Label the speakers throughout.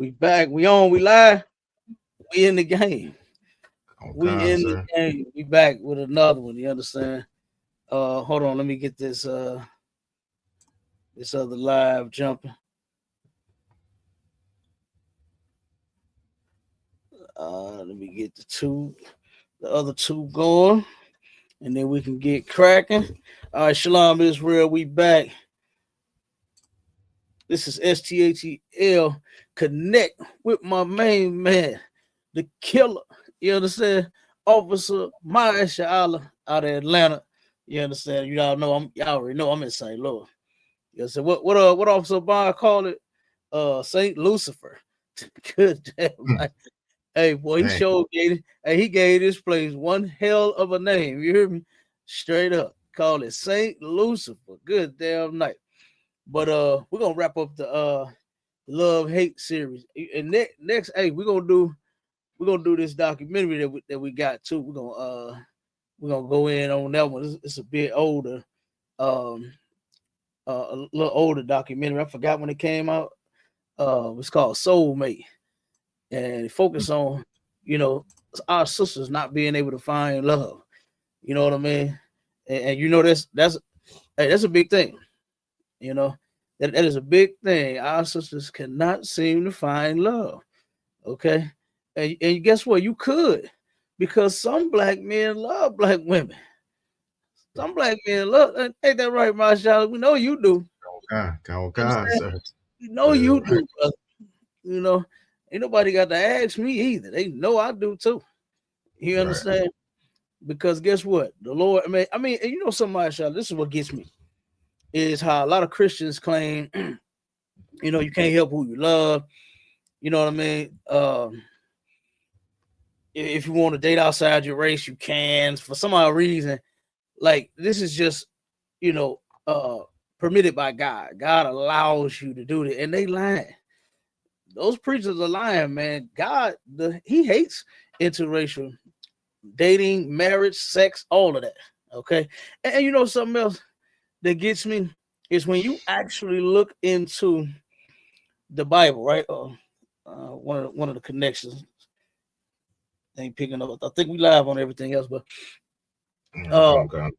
Speaker 1: We back. We on. We live. We in the game. We
Speaker 2: Okay,
Speaker 1: in the
Speaker 2: sir.
Speaker 1: game. We back with another one. You understand? Hold on. Let me get this other live jumping. Let me get the other two going, and then we can get cracking. All right, Shalom Israel. We back. This is STATL Connect with my main man, the killer. You understand? Officer Maya Sha'ala out of Atlanta. You understand? Y'all already know I'm in St. Louis. You understand? What Officer Maya called it? Saint Lucifer. Good damn right. Hey boy,
Speaker 2: Dang.
Speaker 1: he gave this place one hell of a name. You hear me? Straight up. Call it Saint Lucifer. Good damn night. But we're gonna wrap up the love hate series. And next, hey, we're gonna do this documentary that we got too. We're gonna go in on that one. It's a bit older, a little older documentary. I forgot when it came out. It's called Soulmate, and it focus on our sisters not being able to find love. You know what I mean? And that's a big thing. You know that is a big thing. Our sisters cannot seem to find love. Okay, and guess what? You could, because some black men love black women. Some black men love. Ain't that right, Marshall? We know you do. You
Speaker 2: Okay,
Speaker 1: understand?
Speaker 2: sir.
Speaker 1: You know
Speaker 2: Very
Speaker 1: you
Speaker 2: right.
Speaker 1: do, brother. You know, ain't nobody got to ask me either. They know I do too. You
Speaker 2: Right.
Speaker 1: understand? Because guess what? The Lord. I mean, and you know, something, Marshall. This is what gets me is how a lot of Christians claim, you can't help who you love. You know what I mean? If you want to date outside your race, you can. For some odd reason, like this is just, you know, uh, permitted by God. God allows you to do it, and they lying. Those preachers are lying, man. He hates interracial dating, marriage, sex, all of that. Okay, and you know something else that gets me is when you actually look into the Bible, right? One of the connections ain't picking up. I think we live on everything else, but uh,
Speaker 2: Okay.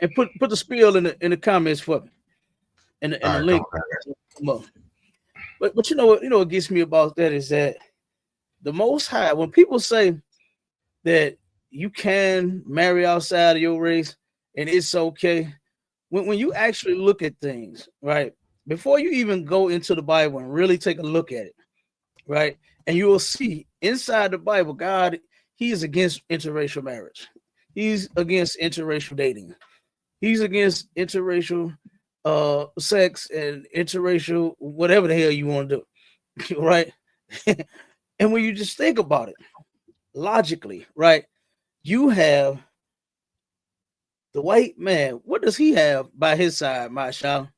Speaker 1: and put the spiel in the comments for me, and the
Speaker 2: All right,
Speaker 1: link. Come on. But what gets me about that is that the Most High, when people say that you can marry outside of your race and it's okay, when you actually look at things, right, before you even go into the Bible and really take a look at it, right, and you will see inside the Bible, God, He is against interracial marriage. He's against interracial dating. He's against interracial sex and interracial whatever the hell you want to do, right? And when you just think about it logically, right, you have the white man. What does he have by his side, Marshall?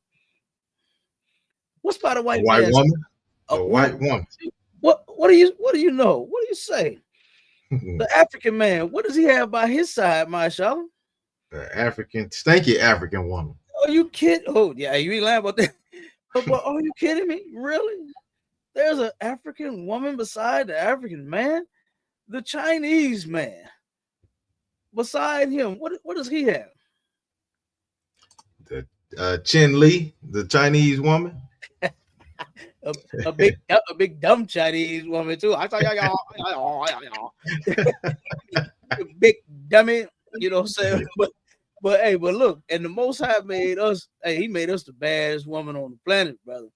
Speaker 1: What's by the
Speaker 2: a
Speaker 1: white
Speaker 2: white
Speaker 1: man's
Speaker 2: woman. A
Speaker 1: what?
Speaker 2: white woman.
Speaker 1: What do you know? What do you say?
Speaker 2: The
Speaker 1: The African man. What does he have by his side, Marshall?
Speaker 2: African, stanky African woman.
Speaker 1: Are you kidding? Oh yeah, you ain't lying about that. But are you kidding me? Really? There's an African woman beside the African man? The Chinese man beside him. What does he have?
Speaker 2: The Chin Lee, the Chinese woman.
Speaker 1: A, a big dumb Chinese woman too. I thought y'all big dummy. You know what I'm saying? But hey, but look, and the Most High made us. Hey, He made us the baddest woman on the planet, brother.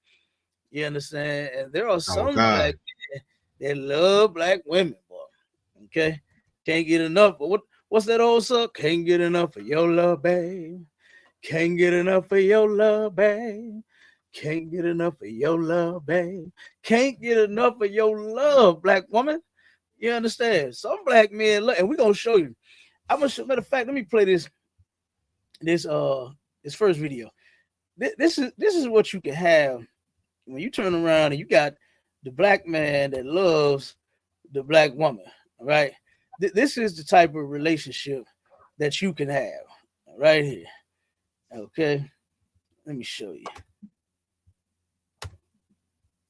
Speaker 1: You understand? And there are
Speaker 2: Oh
Speaker 1: some black
Speaker 2: God.
Speaker 1: men that love black women, boy. Okay, can't get enough. But what's that old song? Can't get enough of your love, babe. Can't get enough of your love, babe. Can't get enough of your love, babe. Can't get enough of your love, black woman. You understand? Some black men, and we're gonna show you. I'm gonna show. Matter of fact, let me play this first video. This is what you can have when you turn around and you got the black man that loves the black woman. Right? This is the type of relationship that you can have right here. Okay, let me show you.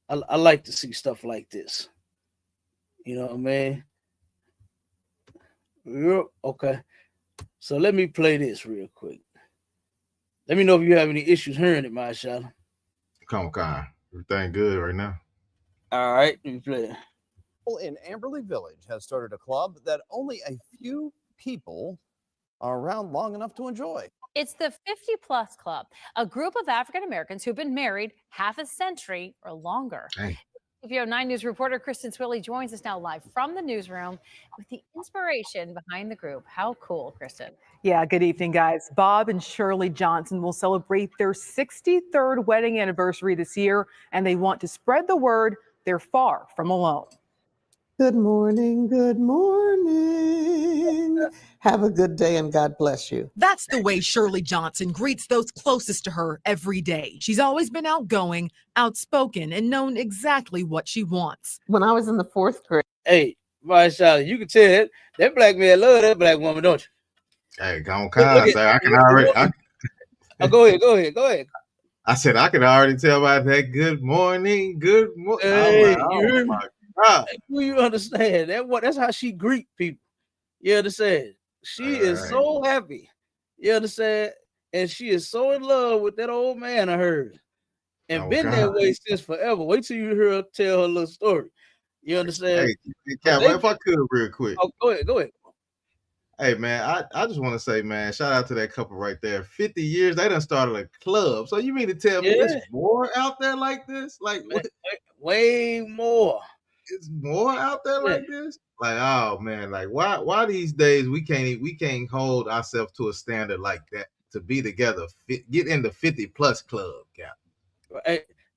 Speaker 1: I like to see stuff like this. You know what I mean? Yep. Okay. So let me play this real quick. Let me know if you have any issues hearing it, Marshall.
Speaker 2: Come on, everything good right now.
Speaker 1: All right, let me play it.
Speaker 3: In Amberley Village has started a club that only a few people are around long enough to enjoy.
Speaker 4: It's the 50 Plus Club, a group of African Americans who've been married half a century or longer.
Speaker 2: Hey.
Speaker 4: KVO 9 News reporter Kristen Swilley joins us now live from the newsroom with the inspiration behind the group. How cool, Kristen.
Speaker 5: Yeah, good evening, guys. Bob and Shirley Johnson will celebrate their 63rd wedding anniversary this year, and they want to spread the word they're far from alone.
Speaker 6: Good morning. Good morning. Have a good day and God bless you.
Speaker 7: That's the way Shirley Johnson greets those closest to her every day. She's always been outgoing, outspoken, and known exactly what she wants.
Speaker 6: When I was in the 4th grade.
Speaker 1: Hey, Marshall, you can tell that black man love that black woman, don't you?
Speaker 2: Hey, go on, I can already.
Speaker 1: Go ahead.
Speaker 2: I said I can already tell by that. Good morning.
Speaker 1: Hey,
Speaker 2: Oh my God.
Speaker 1: Do you understand that? That's how she greet people. You understand? She is so happy. You understand? And she is so in love with that old man of hers, and been that way since forever. Wait till you hear her tell her little story. You understand?
Speaker 2: Hey, if I could real quick.
Speaker 1: Oh, go ahead.
Speaker 2: Hey man, I just want to say, man, shout out to that couple right there. 50 years, they done started a club. So you mean to tell me there's more out there like this? Like
Speaker 1: way more.
Speaker 2: It's more out there like this? Like, oh man, like why these days we can't hold ourselves to a standard like that to be together, get in the 50 plus club, Cap.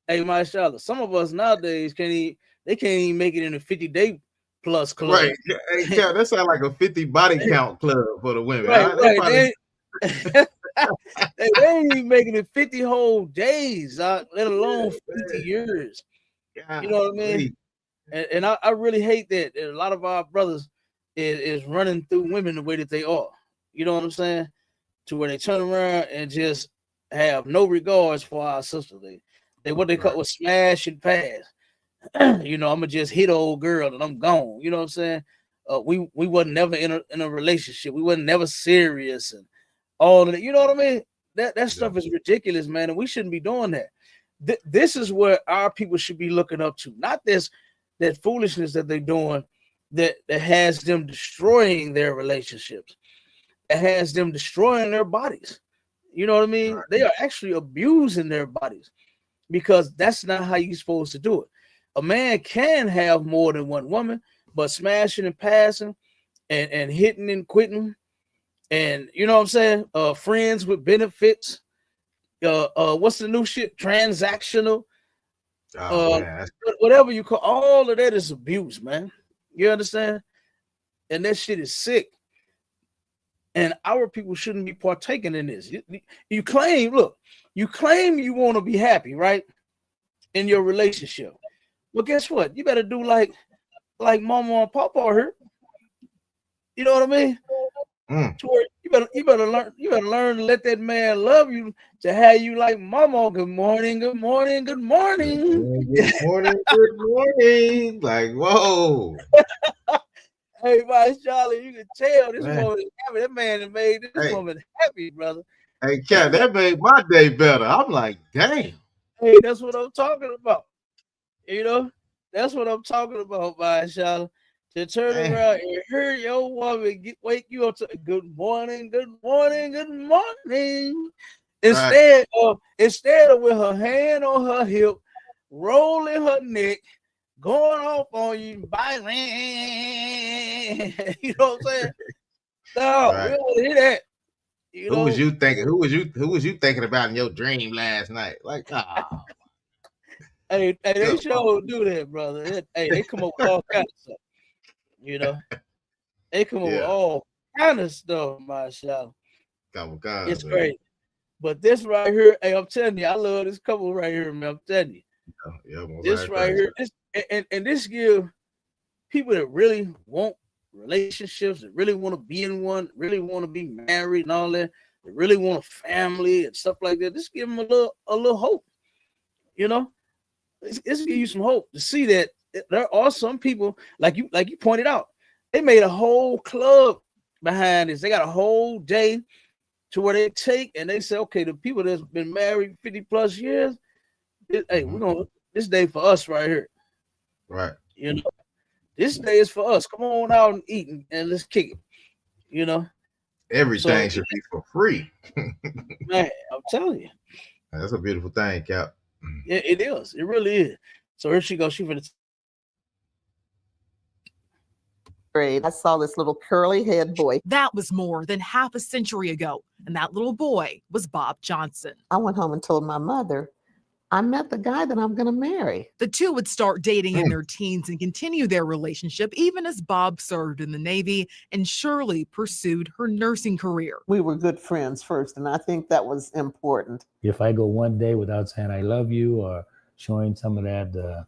Speaker 1: Hey, Marshall, some of us nowadays can't even make it in the 50-day plus club.
Speaker 2: Right. Hey, Cap, that sounds like a 50 body count club for the women.
Speaker 1: Right. They ain't even making it 50 whole days, let alone 50 years. You know what I mean? And I really hate that a lot of our brothers is running through women the way that they are. You know what I'm saying? To where they turn around and just have no regards for our sisters. They what they call smash and pass. You know, I'm gonna just hit old girl and I'm gone. You know what I'm saying? We wasn't never in a relationship. We wasn't never serious and all of that. You know what I mean? That stuff is ridiculous, man, and we shouldn't be doing that. This is where our people should be looking up to, not that foolishness that they're doing that has them destroying their relationships, that has them destroying their bodies. You know what I mean? Right. They are actually abusing their bodies because that's not how you're supposed to do it. A man can have more than one woman, but smashing and passing and hitting and quitting and, you know what I'm saying? Friends with benefits. What's the new shit? Transactional. Whatever you call, all of that is abuse, man. You understand? And that shit is sick. And our people shouldn't be partaking in this. You claim you want to be happy, right? In your relationship. Well, guess what? You better do like Mama and Papa here. You know what I mean? You better learn to let that man love you, to have you like Mama. Good morning. Good morning. Good morning.
Speaker 2: Good morning. Good morning. Like, whoa.
Speaker 1: Hey, my Charlie, you can tell this woman is happy. That man that made this woman happy, brother.
Speaker 2: Hey, Cat, that made my day better. I'm like, damn.
Speaker 1: Hey, that's what I'm talking about. You know, that's what I'm talking about, my Charlie. To turn around and hear your woman wake you up to good morning, good morning, good morning. Instead of with her hand on her hip, rolling her neck, going off on you, man. You know what I'm saying? No,
Speaker 2: Right.
Speaker 1: we don't want to hear that. You
Speaker 2: Who
Speaker 1: know,
Speaker 2: was you thinking? Who was you thinking about in your dream last night? Like,
Speaker 1: hey, they
Speaker 2: good
Speaker 1: sure do that, brother. Hey, they come up with all kinds of stuff. You know, they come up with
Speaker 2: Yeah.
Speaker 1: all kind of stuff, mashallah.
Speaker 2: couple guys.
Speaker 1: It's great. But this right here, hey, I'm telling you, I love this couple right here, man. I'm telling you.
Speaker 2: Yeah, most
Speaker 1: This
Speaker 2: high
Speaker 1: right
Speaker 2: praise.
Speaker 1: here, this this give people that really want relationships, that really want to be in one, really want to be married and all that, that really want a family and stuff like that. Just give them a little hope. You know, it's give you some hope to see that there are some people like you pointed out. They made a whole club behind this. They got a whole day to where they take and they say, okay, the people that's been married 50 plus years, hey, we're gonna this day for us right here.
Speaker 2: Right.
Speaker 1: You know, this day is for us. Come on out and eat and let's kick it. You know,
Speaker 2: Everything
Speaker 1: So-
Speaker 2: should be for free.
Speaker 1: man, I'm telling you,
Speaker 2: That's a beautiful thing, Cap.
Speaker 1: it is. It really is. So here she goes. She for the
Speaker 6: Grade, I saw this little curly head boy.
Speaker 7: That was more than half a century ago, and that little boy was Bob Johnson.
Speaker 6: I went home and told my mother, I met the guy that I'm going to marry.
Speaker 7: The two would start dating in their teens and continue their relationship even as Bob served in the Navy and Shirley pursued her nursing career.
Speaker 6: We were good friends first, and I think that was important.
Speaker 8: If I go one day without saying I love you or showing some of that,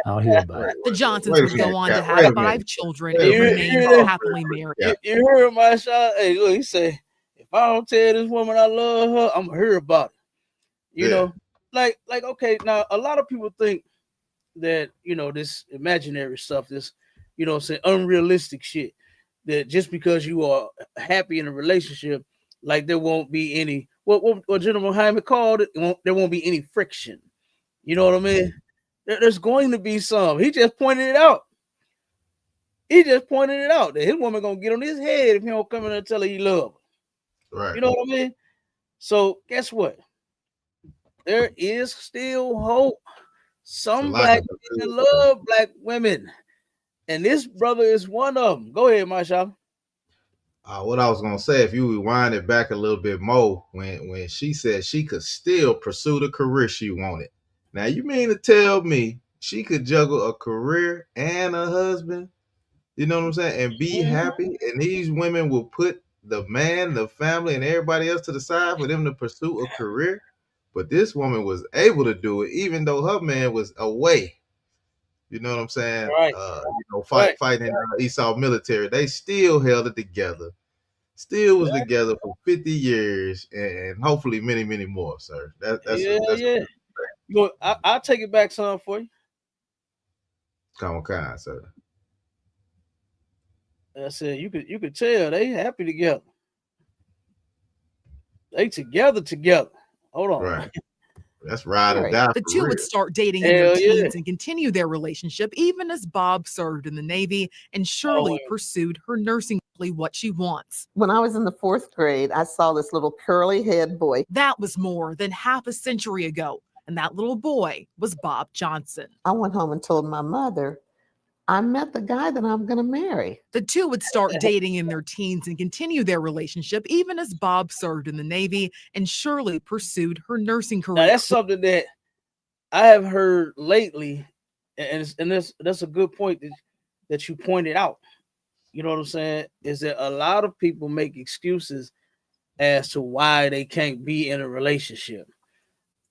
Speaker 8: I'll hear about it.
Speaker 7: The Johnsons
Speaker 2: Wait a
Speaker 7: would go
Speaker 2: minute,
Speaker 7: on to
Speaker 2: Cap.
Speaker 7: have
Speaker 2: Wait a minute.
Speaker 7: 5 children
Speaker 2: Wait
Speaker 7: and
Speaker 2: a
Speaker 1: minute.
Speaker 7: remain
Speaker 1: Yeah.
Speaker 7: happily married.
Speaker 2: Yeah.
Speaker 1: you heard my shot. Hey, look, he say, if I don't tell this woman I love her, I'm gonna hear about it. You
Speaker 2: Yeah.
Speaker 1: know, like okay, now a lot of people think that this imaginary stuff, this say unrealistic shit, that just because you are happy in a relationship, like there won't be any what General Hyman called it, there won't be any friction. You know what I mean? There's going to be some. He just pointed it out. That his woman gonna get on his head if he don't come in and tell her he love her.
Speaker 2: Right.
Speaker 1: You know what I mean? So guess what? There is still hope. Some
Speaker 2: It's a lot
Speaker 1: black
Speaker 2: of
Speaker 1: men
Speaker 2: good.
Speaker 1: love black women, and this brother is one of them. Go ahead, Masha.
Speaker 2: What I was gonna say, if you rewind it back a little bit more, when she said she could still pursue the career she wanted. Now you mean to tell me she could juggle a career and a husband? You know what I'm saying? And be happy. And these women will put the man, the family, and everybody else to the side for them to pursue a career. But this woman was able to do it, even though her man was away. You know what I'm saying?
Speaker 1: Right. Right.
Speaker 2: Fighting in the Esau military. They still held it together. Still was together for 50 years and hopefully many, many more, sir. That's
Speaker 1: yeah. I'll take it back some for you.
Speaker 2: Come on, sir.
Speaker 1: I said you could tell they happy together. They together. Hold on.
Speaker 2: Right. That's ride or
Speaker 6: Right.
Speaker 2: die.
Speaker 7: The
Speaker 2: for
Speaker 7: two
Speaker 2: real.
Speaker 7: would start dating in their
Speaker 1: Hell yeah.
Speaker 7: teens and continue their relationship even as Bob served in the Navy and Shirley
Speaker 1: yeah.
Speaker 7: pursued her nursing what she wants.
Speaker 6: When I was in the 4th grade, I saw this little curly head boy.
Speaker 7: That was more than half a century ago, and that little boy was Bob Johnson.
Speaker 6: I went home and told my mother, I met the guy that I'm going to marry.
Speaker 7: The two would start dating in their teens and continue their relationship even as Bob served in the Navy and Shirley pursued her nursing
Speaker 1: Now
Speaker 7: career.
Speaker 1: that's something that I have heard lately, and that's a good point that you pointed out. You know what I'm saying? Is that a lot of people make excuses as to why they can't be in a relationship.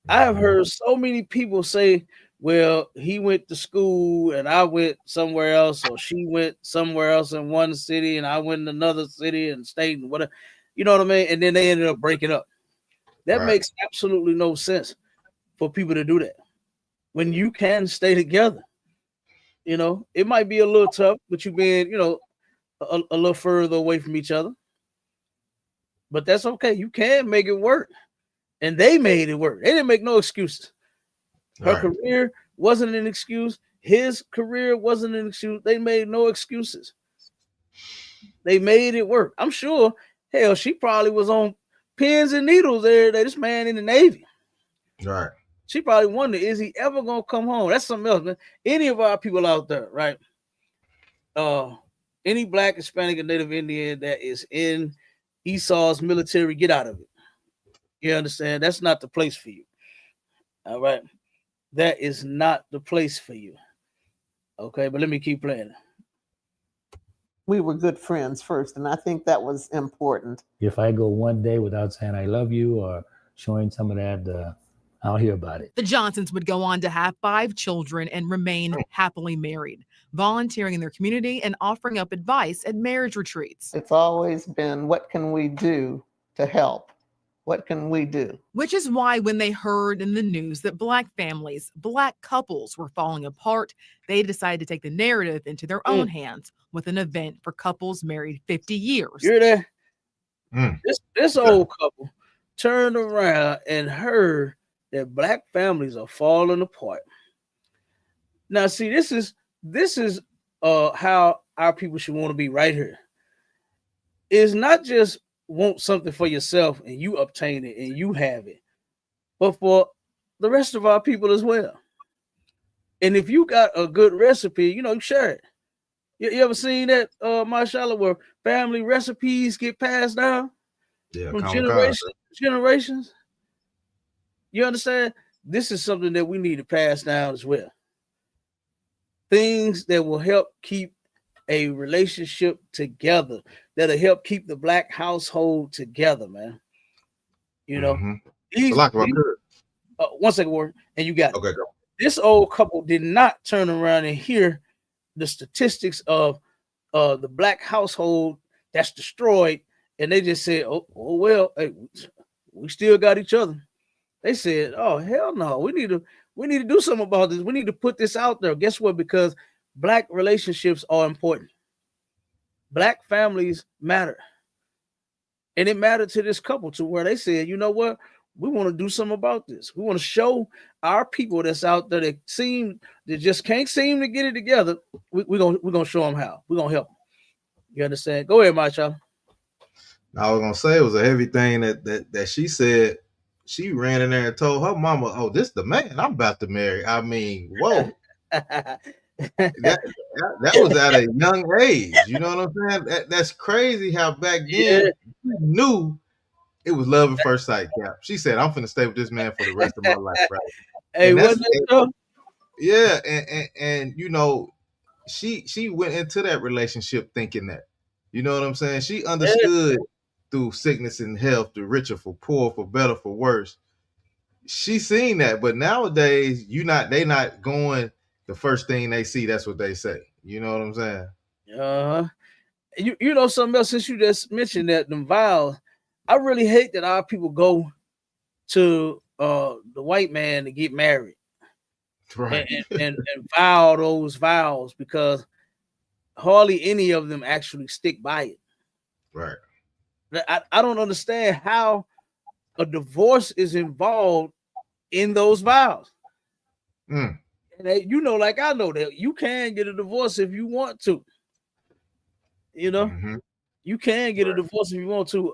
Speaker 1: I have heard so many people say, well, he went to school and I went somewhere else, or she went somewhere else in one city and I went in another city and state and whatever. You know what I mean? And then they ended up breaking up. That
Speaker 2: Right.
Speaker 1: makes absolutely no sense for people to do that when you can stay together. You know, it might be a little tough, but you being, a little further away from each other. But that's okay. You can make it work. And they made it work. They didn't make no excuses. Her
Speaker 2: Right.
Speaker 1: career wasn't an excuse. His career wasn't an excuse. They made no excuses. They made it work. I'm sure, hell, she probably was on pins and needles every day. This man in the Navy.
Speaker 2: Right.
Speaker 1: She probably wondered, is he ever gonna come home? That's something else, man. Any of our people out there, right? any Black, Hispanic, and Native Indian that is in Esau's military, get out of it. You understand? That's not the place for you. All right. That is not the place for you. Okay, but let me keep playing.
Speaker 6: We were good friends first, and I think that was important.
Speaker 8: If I go one day without saying I love you or showing some of that, I'll hear about it.
Speaker 7: The Johnsons would go on to have 5 children and remain happily married, volunteering in their community and offering up advice at marriage retreats.
Speaker 6: It's always been, what can we do to help? What can we do?
Speaker 7: Which is why when they heard in the news that Black families, Black couples were falling apart, they decided to take the narrative into their own hands with an event for couples married 50 years.
Speaker 1: You're there. This old couple turned around and heard that Black families are falling apart. Now, see, this is how our people should want to be right here. It's not just want something for yourself and you obtain it and you have it, but for the rest of our people as well. And if you got a good recipe, you share it. You ever seen that, mashallah, where family recipes get passed down from generations? You understand? This is something that we need to pass down as well. Things that will help keep a relationship together, that'll help keep the Black household together, man.
Speaker 2: One second,
Speaker 1: Warren, and you got it.
Speaker 2: Okay, go.
Speaker 1: This old couple did not turn around and hear the statistics of the Black household that's destroyed, and they just said, "Oh well, hey, we still got each other." They said, "Oh hell no, we need to do something about this. We need to put this out there." Guess what? Because Black relationships are important. Black families matter. And it mattered to this couple to where they said, you know what? We want to do something about this. We want to show our people that's out there that just can't seem to get it together. We're gonna show them how. We're gonna help them. You understand? Go ahead, my child.
Speaker 2: I was gonna say it was a heavy thing that she said. She ran in there and told her mama, "Oh, this the man I'm about to marry." I mean, whoa. that was at a young age. You know what I'm saying? That's crazy how back then she knew it was love at first sight, Cap. She said, "I'm finna stay with this man for the rest of my life." Right?
Speaker 1: Hey, wasn't it so?
Speaker 2: Yeah, and she went into that relationship thinking that. You know what I'm saying? She understood through sickness and health, through richer for poor, for better, for worse. She seen that, but nowadays they not going. The first thing they see, that's what they say. You know what I'm saying?
Speaker 1: You know something else, since you just mentioned that, them vows, I really hate that our people go to the white man to get married.
Speaker 2: Right.
Speaker 1: And vow those vows, because hardly any of them actually stick by it.
Speaker 2: Right.
Speaker 1: I don't understand how a divorce is involved in those vows. And like I know that you can get a divorce if you want to. You can get a divorce if you want to.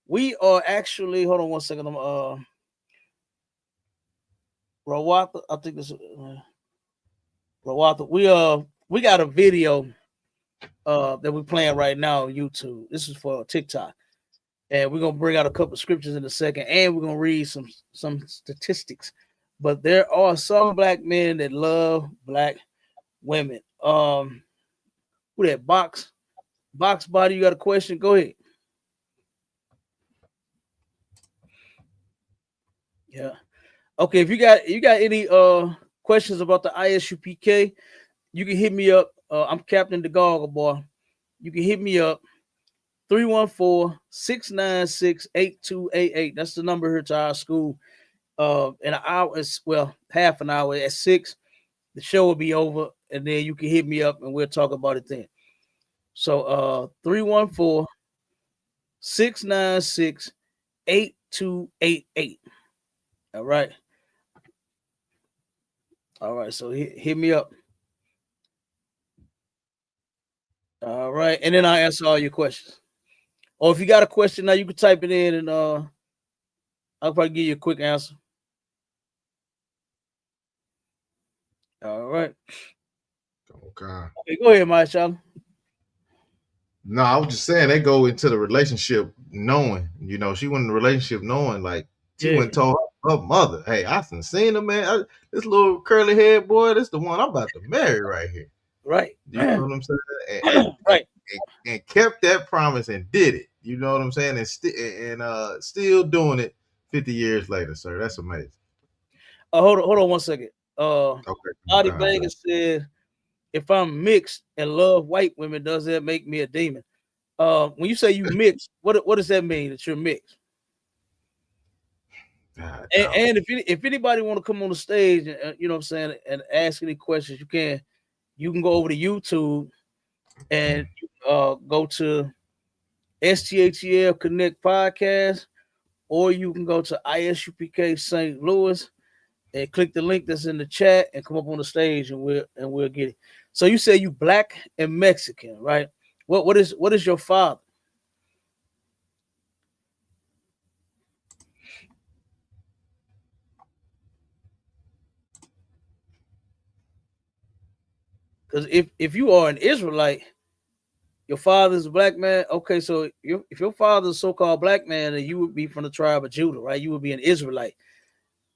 Speaker 1: We are actually, hold on one second. Rawatha, I think this is Rawatha. We got a video that we're playing right now on YouTube. This is for TikTok. And we're gonna bring out a couple of scriptures in a second, and we're gonna read some statistics. But there are some Black men that love Black women. Who that? Box Body, you got a question? Go ahead. Yeah. Okay, if you got any questions about the ISUPK, you can hit me up. I'm Captain the Goggle Boy. You can hit me up 314-696-8288. That's the number here to our school. In an hour, half an hour at 6, the show will be over, and then you can hit me up and we'll talk about it then. So 314-696-8288. All right. So hit me up. All right, and then I'll answer all your questions. Or if you got a question now, you can type it in, and I'll probably give you a quick answer. All right.
Speaker 2: Okay,
Speaker 1: go ahead, my child.
Speaker 2: No, I was just saying they go into the relationship knowing, she went in the relationship knowing, like she went and told her mother, "Hey, I done seen him, man. This little curly head boy, this the one I'm about to marry right here."
Speaker 1: Right.
Speaker 2: You know what I'm saying?
Speaker 1: Right.
Speaker 2: And kept that promise and did it. You know what I'm saying? And still doing it 50 years later, sir. That's amazing.
Speaker 1: Hold on 1 second.
Speaker 2: Okay.
Speaker 1: Adi Vegas said, if I'm mixed and love white women, does that make me a demon? When you say you mix, what does that mean that you're mixed? And if anybody want to come on the stage and you know what I'm saying, and ask any questions, you can go over to YouTube and go to STHEL Connect Podcast, or you can go to ISUPK St. Louis and click the link that's in the chat and come up on the stage, and we'll get it. So you say you black and Mexican, right? What is your father? Because if you are an Israelite, your father's a black man. Okay, so if your father's a so-called black man, then you would be from the tribe of Judah, right? You would be an Israelite.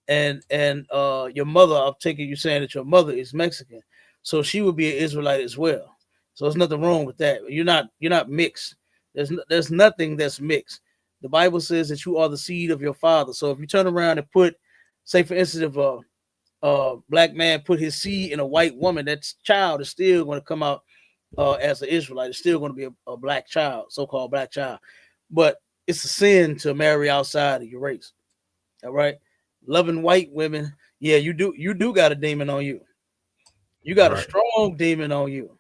Speaker 1: And your mother, I'm taking you saying that your mother is Mexican, so she would be an Israelite as well. So there's nothing wrong with that. You're not mixed. There's nothing that's mixed. The Bible says that you are the seed of your father. So if you turn around and put, say for instance, if a black man put his seed in a white woman, that child is still going to come out as an Israelite. It's still going to be a black child, so-called black child. But it's a sin to marry outside of your race. All right. Loving white women, yeah, you do got a demon on you. You got a strong demon on you.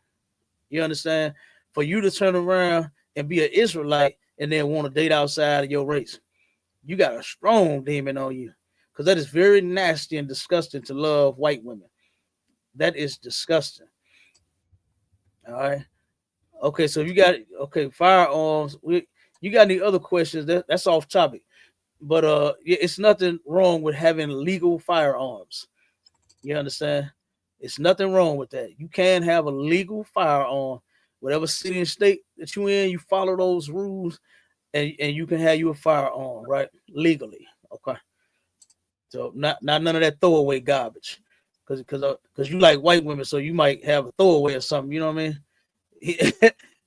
Speaker 1: You understand? For you to turn around and be an Israelite and then want to date outside of your race, you got a strong demon on you, because that is very nasty and disgusting to love white women. That is disgusting. All right. Okay, so you got firearms. You got any other questions? That's off topic. But it's nothing wrong with having legal firearms. You understand? It's nothing wrong with that. You can have a legal firearm, whatever city and state that you're in. You follow those rules, and you can have you a firearm, right? Legally, okay. So not none of that throwaway garbage, because you like white women, so you might have a throwaway or something. You know what I mean?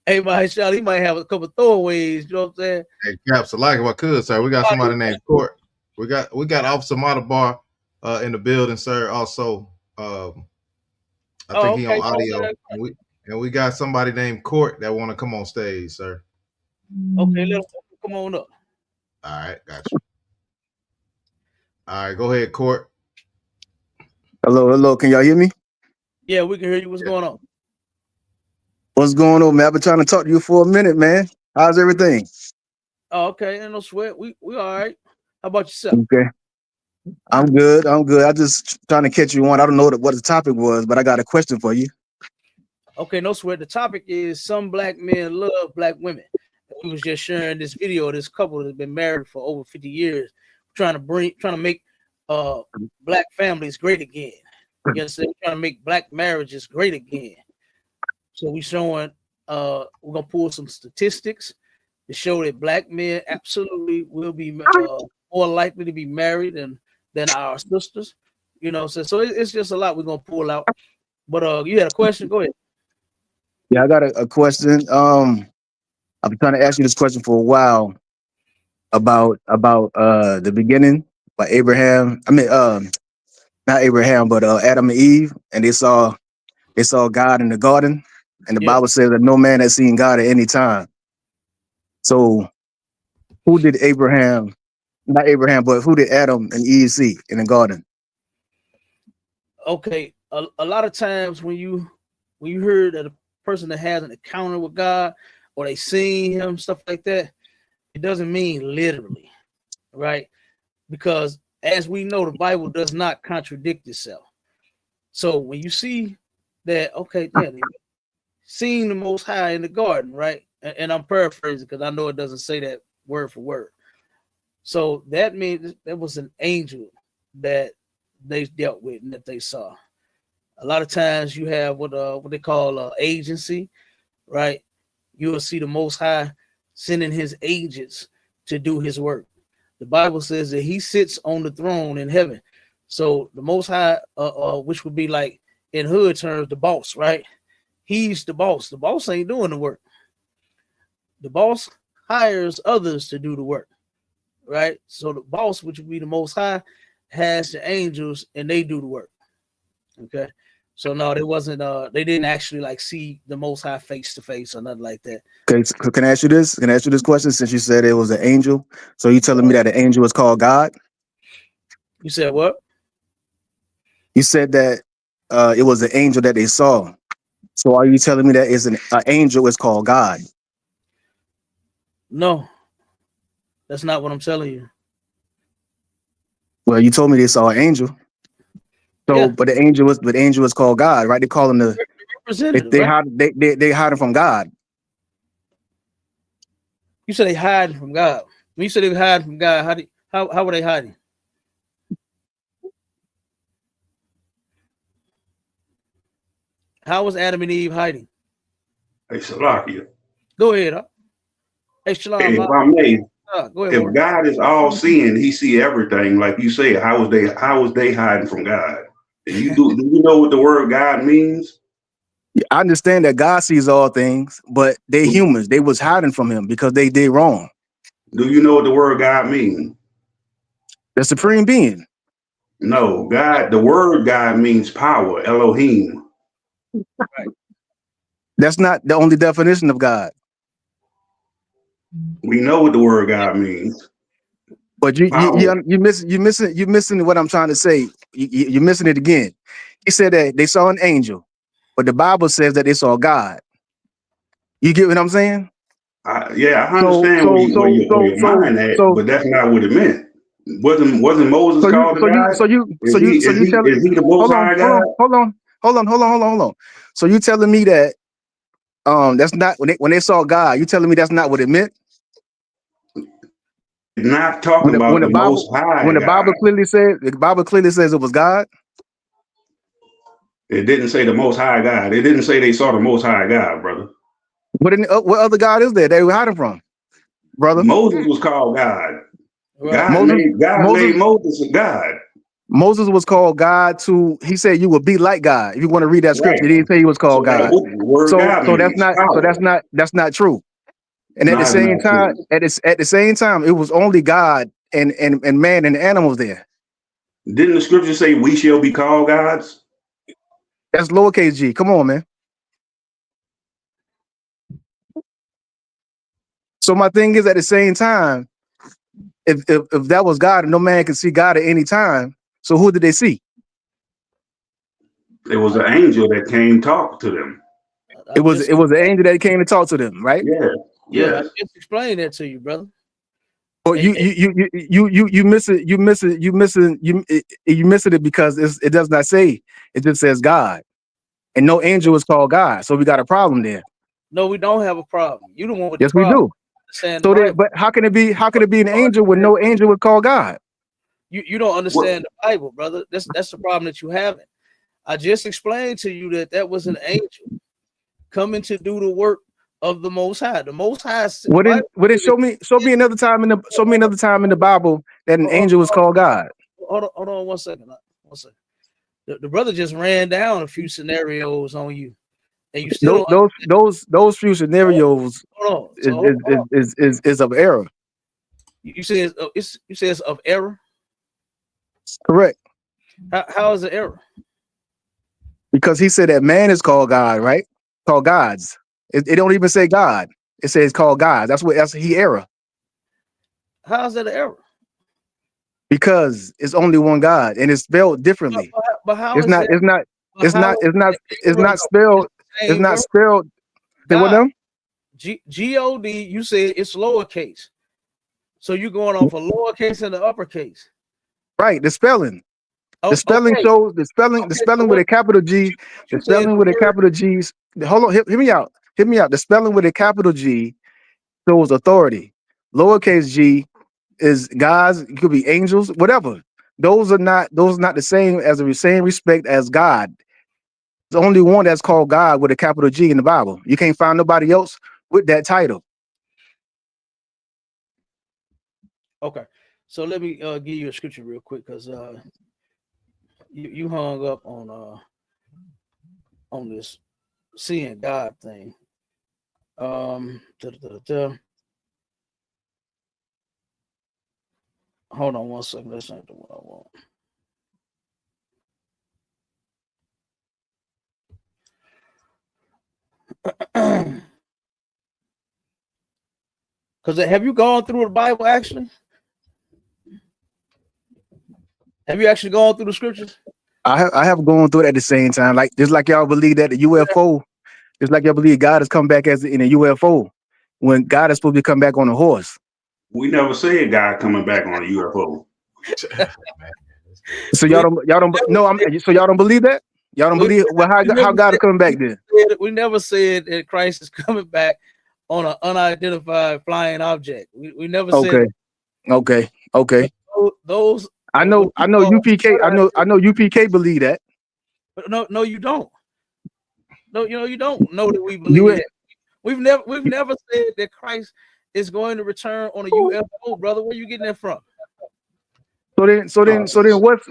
Speaker 1: Hey, he might have a couple throwaways. You know what I'm saying?
Speaker 2: Hey, Caps, I like what could, sir. We got somebody named Court. We got Officer Matabar in the building, sir. Also, I think he on audio. And we got somebody named Court that want to come on stage, sir.
Speaker 1: Okay, let's come on up.
Speaker 2: All right, got you. All right, go ahead, Court.
Speaker 9: Hello. Can y'all hear me?
Speaker 1: Yeah, we can hear you. What's going on?
Speaker 9: What's going on, man? I've been trying to talk to you for a minute, man. How's everything?
Speaker 1: Oh, okay, ain't no sweat. We all right. How about yourself?
Speaker 9: Okay. I'm good. I just trying to catch you on. I don't know what the topic was, but I got a question for you.
Speaker 1: Okay, no sweat. The topic is some black men love black women. We was just sharing this video of this couple that's been married for over 50 years, trying to make black families great again. You understand? Trying to make black marriages great again. So we showing we're gonna pull some statistics to show that black men absolutely will be more likely to be married than our sisters. You know, so it's just a lot we're gonna pull out. But you had a question? Go ahead.
Speaker 9: Yeah, I got a question. I've been trying to ask you this question for a while about the beginning by Abraham. I mean, not Abraham, but Adam and Eve, and they saw God in the garden, and the Bible says that no man has seen God at any time. So, who did not Abraham, but who did Adam and Eve see in the garden?
Speaker 1: Okay, a lot of times when you hear that a person that has an encounter with God or they seen him, stuff like that, it doesn't mean literally, right? Because as we know, the Bible does not contradict itself. So when you see that, okay, seeing the Most High in the garden, right? And I'm paraphrasing because I know it doesn't say that word for word. So that means there was an angel that they dealt with and that they saw. A lot of times you have what they call agency, right? you will see the Most High sending his agents to do his work. The Bible says that he sits on the throne in heaven. So the Most High, which would be like in hood terms, the boss, right? He's the boss. The boss ain't doing the work. The boss hires others to do the work, right? So the boss, which would be the Most High, has the angels and they do the work. Okay. So no, they wasn't. They didn't actually like see the Most High face to face or nothing like that.
Speaker 9: Okay, so can I ask you this? Can I ask you this question? Since you said it was an angel, so you telling me that an angel is called God?
Speaker 1: You said what?
Speaker 9: You said that it was an angel that they saw. So are you telling me that is an angel is called God?
Speaker 1: No, that's not what I'm telling you.
Speaker 9: Well, you told me they saw an angel. So,
Speaker 1: Yeah.
Speaker 9: but the angel is called God, right? They call him the
Speaker 1: Representative,
Speaker 9: they
Speaker 1: right?
Speaker 9: they hiding from God.
Speaker 1: You said they hide from God. When you said they hide from God, how were they hiding? How was Adam and Eve hiding?
Speaker 10: Hey, Salakia.
Speaker 1: Go ahead. Huh? Hey, Shalom.
Speaker 10: If I may,
Speaker 1: Go ahead.
Speaker 10: if
Speaker 1: Warren.
Speaker 10: God is all seeing, he see everything. Like you said, how was they hiding from God? And do you know what the word God means?
Speaker 9: I understand that God sees all things, but they humans. They was hiding from him because they did wrong.
Speaker 10: Do you know what the word God means?
Speaker 9: The supreme being.
Speaker 10: No, God, the word God means power, Elohim.
Speaker 1: Right.
Speaker 9: That's not the only definition of God.
Speaker 10: We know what the word God means.
Speaker 9: But you missing what I'm trying to say. You're missing it again. He said that they saw an angel, but the Bible says that they saw God. You get what I'm saying?
Speaker 10: Yeah, I understand where your mind at, but that's not what it meant. Wasn't Moses called God? Is he the Most High God?
Speaker 9: Hold on. So you telling me that that's not when they saw God? You telling me that's not what it meant?
Speaker 10: Not talking about the Most High.
Speaker 9: When the Bible clearly says it was God.
Speaker 10: It didn't say the Most High God. It didn't say they saw the Most High God, brother.
Speaker 9: What other God is there they were hiding from, brother?
Speaker 10: Moses was called God.
Speaker 1: Right.
Speaker 10: God made Moses a God.
Speaker 9: Moses was called God he said you will be like God. If you want to read that scripture, He didn't say he was called God. That's not true. And at the same time, it was only God and man and animals there.
Speaker 10: Didn't the scripture say we shall be called gods?
Speaker 9: That's lowercase g. Come on, man. So my thing is, at the same time, if that was God and no man could see God at any time, so who did they see?
Speaker 10: It was an angel that came talk to them.
Speaker 9: It was an angel that came to talk to them, right?
Speaker 10: Yeah.
Speaker 1: I just explained that to you, brother.
Speaker 9: Oh, you missing it because it does not say. It just says God, and no angel is called God. So we got a problem there.
Speaker 1: No, we don't have a problem. You don't want with the
Speaker 9: yes, we
Speaker 1: problem.
Speaker 9: do. But how can it be an angel when no angel would call God?
Speaker 1: You don't understand the Bible, brother. That's the problem that you haven't. I just explained to you that was an angel coming to do the work of the Most High. The Most High.
Speaker 9: Would it show me another time in the Bible that an angel was called God?
Speaker 1: Hold on 1 second. 1 second. The brother just ran down a few scenarios on you, and you still
Speaker 9: those few scenarios is of error.
Speaker 1: You say it's of error.
Speaker 9: Correct.
Speaker 1: How is it error?
Speaker 9: Because he said that man is called God, right? Called gods. It don't even say God. It says called God. That's he error.
Speaker 1: How is that an error?
Speaker 9: Because it's only one God and it's spelled differently.
Speaker 1: But how
Speaker 9: it's not spelled. It's not spelled. What now?
Speaker 1: God. You said it's lowercase. So you're going off a lowercase and the uppercase.
Speaker 9: Right, the spelling. The spelling shows the spelling with a capital G. The spelling with a capital G. Hold on, hear me out. The spelling with a capital G shows authority. Lowercase g is gods. It could be angels, whatever. Those are not the same as the same respect as God. There's only one that's called God with a capital G in the Bible. You can't find nobody else with that title.
Speaker 1: Okay, so let me give you a scripture real quick, because you hung up on this seeing God thing. Hold on one second. That's not the one I want. Because have you gone through the Bible actually? Have you actually gone through the scriptures?
Speaker 9: I have gone through it at the same time. Like just like y'all believe that the UFO, just like y'all believe God has come back as in a UFO, when God is supposed to come back on a horse.
Speaker 10: We never said God coming back on a UFO.
Speaker 9: So y'all don't no. So y'all don't believe that? Y'all don't believe how God is coming back then?
Speaker 1: We never said that Christ is coming back on an unidentified flying object. We never said
Speaker 9: that. Okay.
Speaker 1: Those
Speaker 9: I know UPK. I know UPK believe that.
Speaker 1: But no, you don't. No, you don't know that we believe that. We've never said that Christ is going to return on a UFO, brother. Where you getting that from?
Speaker 9: So then, what's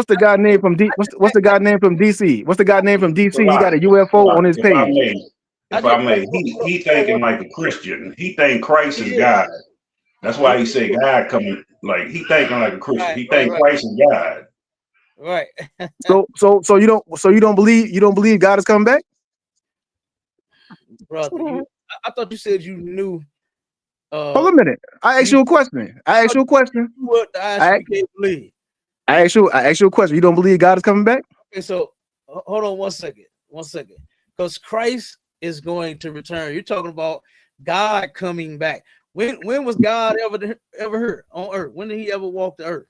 Speaker 9: the guy name from what's the guy name from DC? What's the guy name from DC? He got a UFO on his page.
Speaker 10: If I may, he thinking like a Christian. He think Christ is God. That's why he say God coming. Like he thinking like a Christian. He think Christ is God.
Speaker 1: Right.
Speaker 9: So you don't believe God is coming back,
Speaker 1: brother? I thought you said you knew.
Speaker 9: Hold a minute. I asked you a question.
Speaker 1: What I believe.
Speaker 9: I asked you a question. You don't believe God is coming back?
Speaker 1: Okay, so hold on one second. Because Christ is going to return. You're talking about God coming back. When was God ever here on earth? When did he ever walk the earth?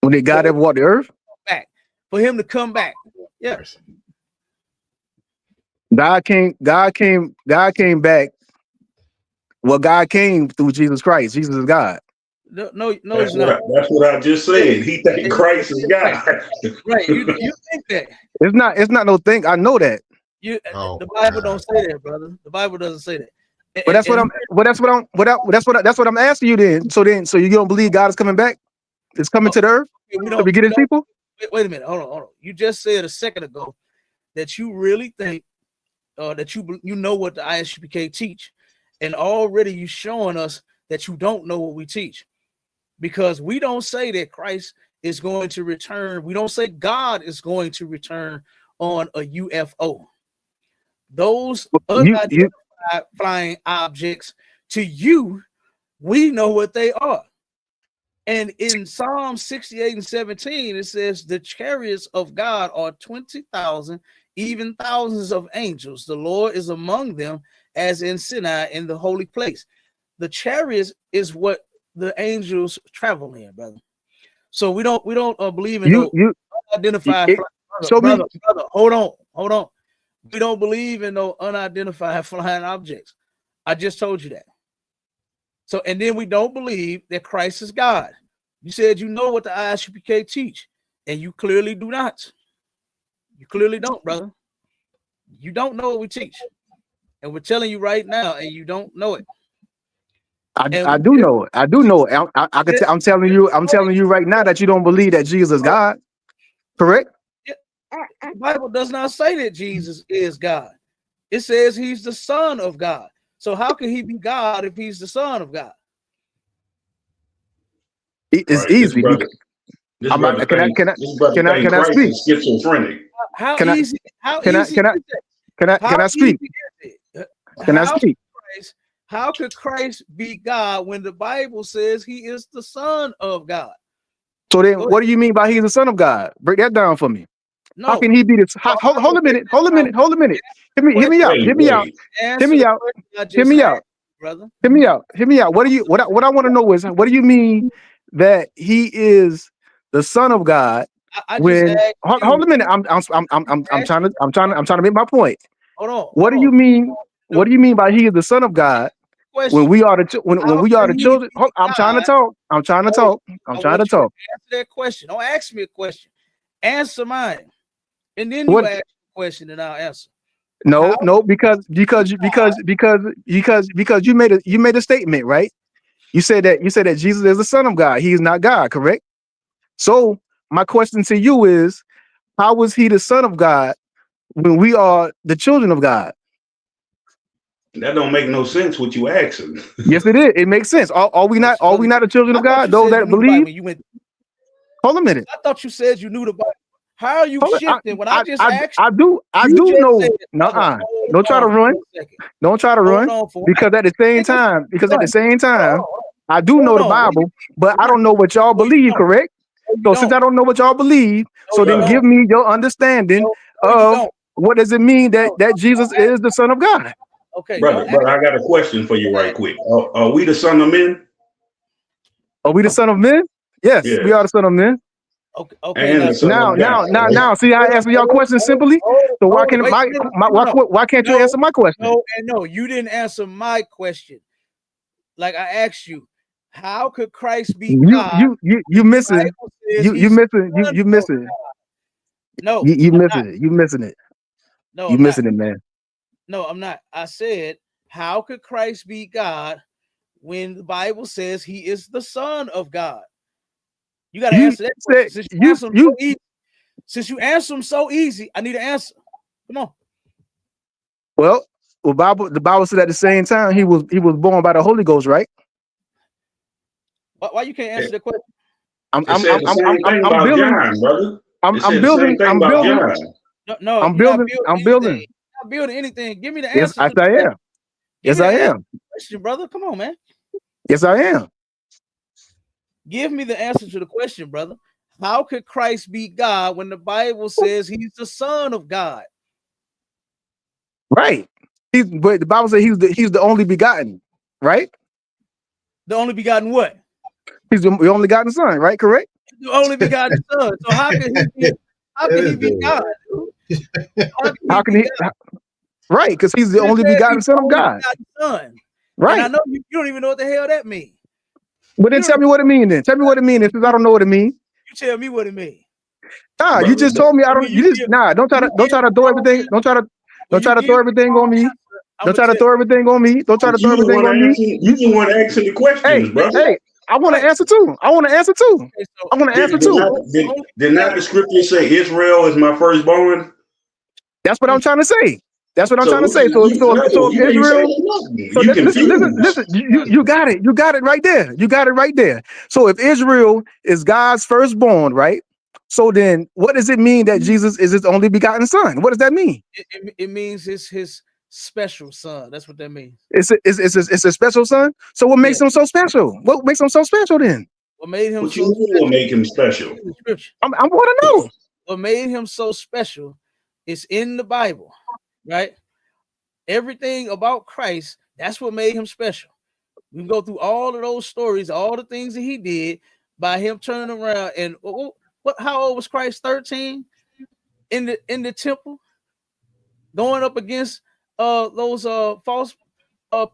Speaker 9: When did God ever walk the earth?
Speaker 1: Back. For him to come back. Yes.
Speaker 9: God came back. Well, God came through Jesus Christ. Jesus is God.
Speaker 1: No,
Speaker 10: that's what I just said. He think Christ is God.
Speaker 1: Right. You think that.
Speaker 9: It's not no thing. I know that.
Speaker 1: The Bible don't say that, brother. The Bible doesn't say that.
Speaker 9: But that's what I'm asking you then. So you don't believe God is coming back? It's coming to the earth to be getting people?
Speaker 1: Wait a minute. Hold on. You just said a second ago that you really think that you know what the ISUPK teach, and already you showing us that you don't know what we teach, because we don't say that Christ is going to return. We don't say God is going to return on a UFO. Those unidentified flying objects, to you, we know what they are. And in Psalm 68:17, it says, the chariots of God are 20,000, even thousands of angels. The Lord is among them, as in Sinai, in the holy place. The chariots is what the angels travel in, brother. So we don't believe in unidentified. Brother, hold on. We don't believe in no unidentified flying objects. I just told you that. So, and then we don't believe that Christ is God. You said you know what the ISUPK teach, and you clearly do not. You clearly don't, brother. You don't know what we teach, and we're telling you right now, and you don't know it.
Speaker 9: I do know it. I do know it. I'm telling you right now that you don't believe that Jesus is God. Correct?
Speaker 1: The Bible does not say that Jesus is God. It says he's the Son of God. So how can he be God if he's the Son of God?
Speaker 9: It's easy. Can I speak?
Speaker 10: Schizophrenic.
Speaker 1: Can I speak?
Speaker 9: Can I speak?
Speaker 1: How could Christ be God when the Bible says he is the Son of God?
Speaker 9: So then, what do you mean by he's the Son of God? Break that down for me.
Speaker 1: No.
Speaker 9: How can he be this? Hold a minute. Hear me out. What I want to know is, what do you mean that he is the Son of God? Hold a minute. I'm trying to make my point.
Speaker 1: Hold on.
Speaker 9: What do you mean? What do you mean by he is the Son of God? When we are the children? I'm trying to talk.
Speaker 1: Answer that question. Don't ask me a question. Answer mine, and then you ask a question, and I'll answer.
Speaker 9: No, because you made a statement, right? You said that Jesus is the Son of God. He is not God, correct? So my question to you is, how was he the Son of God when we are the children of God?
Speaker 10: That don't make no sense what you asking.
Speaker 9: Yes, it is. It makes sense. Are we not the children of God? Those that believe. Hold a minute.
Speaker 1: I thought you said you knew the Bible. How are you shifting when I just asked?
Speaker 9: I do know. Don't try to run. Don't try to run. Because at the same time, I do know the Bible, but I don't know what y'all believe, correct? So since I don't know what y'all believe, so then give me your understanding of what does it mean that Jesus is the Son of God?
Speaker 1: Okay,
Speaker 10: brother, I got a question for you right quick. Are we the son of men?
Speaker 9: Are we the son of men? Yes, we are the son of men.
Speaker 1: Okay.
Speaker 9: Now, see how I answer y'all questions simply. So why can't you answer my question?
Speaker 1: No, you didn't answer my question. Like I asked you, how could Christ be God?
Speaker 9: You missing. You missing.
Speaker 1: No,
Speaker 9: you missing it. You missing it.
Speaker 1: No,
Speaker 9: you missing it, man.
Speaker 1: No, I'm not. I said, how could Christ be God when the Bible says he is the Son of God? You got to answer that question. Since you answer them so easy, I need an answer. Come on.
Speaker 9: Well, the Bible said at the same time he was born by the Holy Ghost, right?
Speaker 1: Why you can't answer the question?
Speaker 9: I'm building.
Speaker 1: Not building anything. Give me the answer.
Speaker 9: Yes, I am. Yes, I am.
Speaker 1: Question, brother. Come on, man.
Speaker 9: Yes, I am.
Speaker 1: Give me the answer to the question, brother. How could Christ be God when the Bible says he's the Son of God?
Speaker 9: Right. But the Bible says he's the only begotten, right?
Speaker 1: The only begotten what?
Speaker 9: He's the only begotten Son, right? Correct.
Speaker 1: The only begotten Son. So how can he be God?
Speaker 9: How can he? Right, because he's the only begotten Son of God. Right.
Speaker 1: And I know you don't even know what the hell that means.
Speaker 9: But then tell me what it means. Then tell me what it means. Since I don't know what it means.
Speaker 1: You tell me what it means.
Speaker 9: Nah, you just told me I don't. Don't try to throw everything. Don't try to throw everything on me. Don't try to throw everything on me. Don't try to throw everything on me.
Speaker 10: You just want to ask any questions, brother.
Speaker 9: Hey, I want to answer too. I want to answer too.
Speaker 10: Did not the scripture say Israel is my firstborn?
Speaker 9: That's what I'm trying to say. That's what I'm trying to say. So Israel. Listen. You got it. You got it right there. You got it right there. So if Israel is God's firstborn, right? So then, what does it mean that Jesus is his only begotten Son? What does that mean?
Speaker 1: It means it's his special son. That's what that means.
Speaker 9: It's a special son. So what makes him so special? What makes him so special then?
Speaker 1: What made him?
Speaker 10: What make him special?
Speaker 9: I want to know.
Speaker 1: What made him so special is in the Bible, right? Everything about Christ, that's what made him special. We can go through all of those stories, all the things that he did by him turning around and how old was Christ? 13 in the temple, going up against those false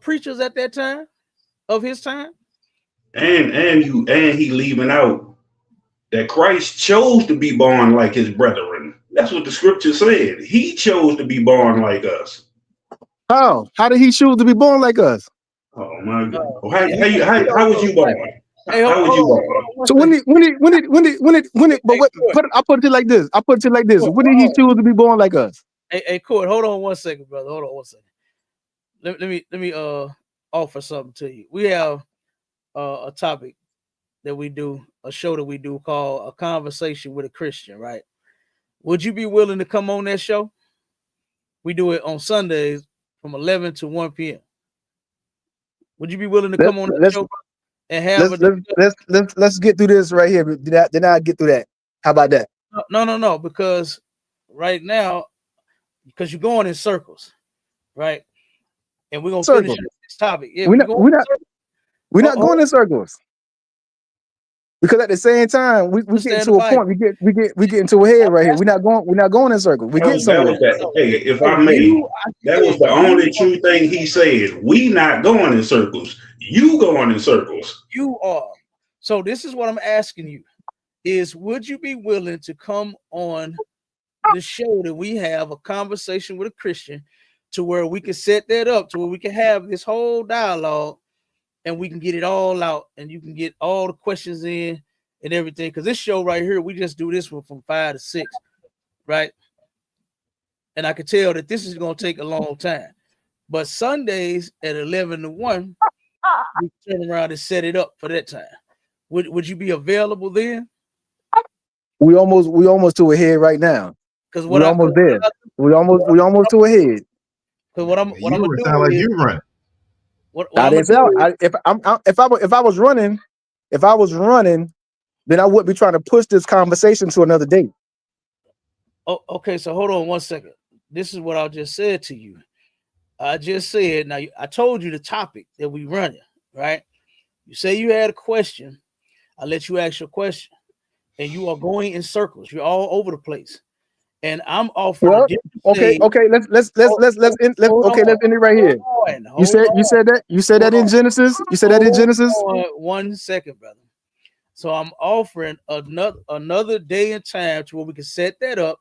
Speaker 1: preachers at that time of his time.
Speaker 10: And he leaving out that Christ chose to be born like his brethren. That's what the scripture said. He chose to be born like us.
Speaker 9: How did he choose to be born like us?
Speaker 10: Oh my God! How was you born? How was you born?
Speaker 9: So I put it like this. When did he choose to be born like us?
Speaker 1: Hey, Court, hold on 1 second, brother. Hold on 1 second. Let me offer something to you. We have a topic that we do, a show that we do called A Conversation with a Christian, right? Would you be willing to come on that show? We do it on Sundays from 11 to 1 p.m. Would you be willing to come on that show and have
Speaker 9: let's get through this right here. Then I'll get through that. How about that?
Speaker 1: No, because right now, because you're going in circles, right? And we're gonna finish this topic. Yeah, we're
Speaker 9: not going in circles. Because at the same time, we get to a point. We get into a head right here. We're not going in circles. We get somewhere.
Speaker 10: Hey, if I may, that was the only true thing he said. We not going in circles. You going in circles.
Speaker 1: You are. So this is what I'm asking you: is would you be willing to come on the show that we have a conversation with a Christian to where we can set that up to where we can have this whole dialogue and we can get it all out and you can get all the questions in and everything. Because this show right here, we just do this one from 5 to 6, right? And I can tell that this is going to take a long time. But Sundays at 11 to 1, we turn around and set it up for that time. Would you be available then?
Speaker 9: We almost to a head right now.
Speaker 1: Because
Speaker 9: we're almost there. We almost to a head.
Speaker 1: Because what I'm gonna do
Speaker 2: sound like
Speaker 1: is,
Speaker 2: you run.
Speaker 9: I didn't say if I was running, then I wouldn't be trying to push this conversation to another date.
Speaker 1: Oh, okay. So hold on one second. This is what I just said to you. I just said, now I told you the topic that we running, right? You say you had a question. I let you ask your question, and you are going in circles. You're all over the place, and I'm offering.
Speaker 9: Well, okay. Let's end it right here. You said that in Genesis. You said that in Genesis.
Speaker 1: 1 second, brother. So I'm offering another day and time to where we can set that up,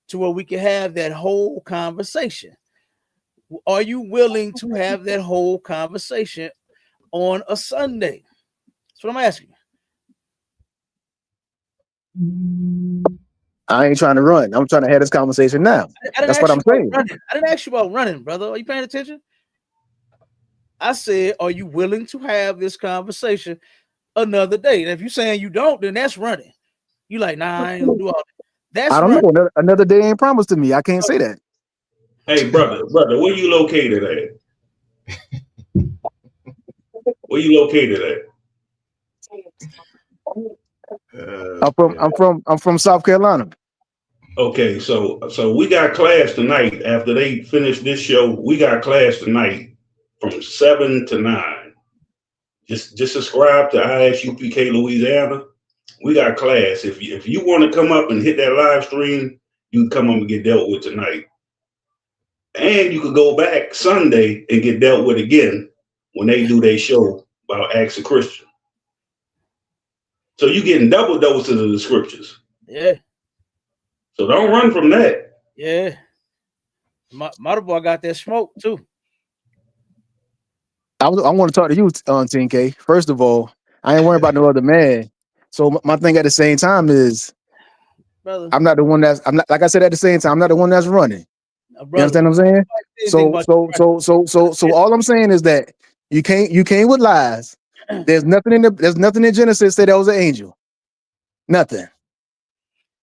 Speaker 1: to where we can have that whole conversation. Are you willing to have that whole conversation on a Sunday? That's what I'm asking you.
Speaker 9: I ain't trying to run. I'm trying to have this conversation now. That's what I'm saying.
Speaker 1: I didn't ask you about running, brother. Are you paying attention? I said, are you willing to have this conversation another day? And if you're saying you don't, then that's running. You like, nah, I ain't gonna do all that.
Speaker 9: I don't know. Another day ain't promised to me. I can't say that.
Speaker 10: Hey, brother, where you located at? Where you located at?
Speaker 9: I'm from South Carolina.
Speaker 10: Okay, so we got class tonight. After they finish this show, we got class tonight from 7 to 9. Just subscribe to ISUPK Louisiana. We got class. If you want to come up and hit that live stream, you can come up and get dealt with tonight. And you could go back Sunday and get dealt with again when they do their show about Acts of Christian. So you're getting double doses of the scriptures.
Speaker 1: Yeah.
Speaker 10: So don't run from that.
Speaker 1: Yeah. My boy got that smoke too.
Speaker 9: I want to talk to you, 10K. First of all, I ain't worried about no other man. So my thing at the same time is,
Speaker 1: brother,
Speaker 9: I'm not the one that's. I'm not, like I said at the same time, I'm not the one that's running. You understand what I'm saying? So all I'm saying is that you came with lies. There's nothing in Genesis say that was an angel. Nothing.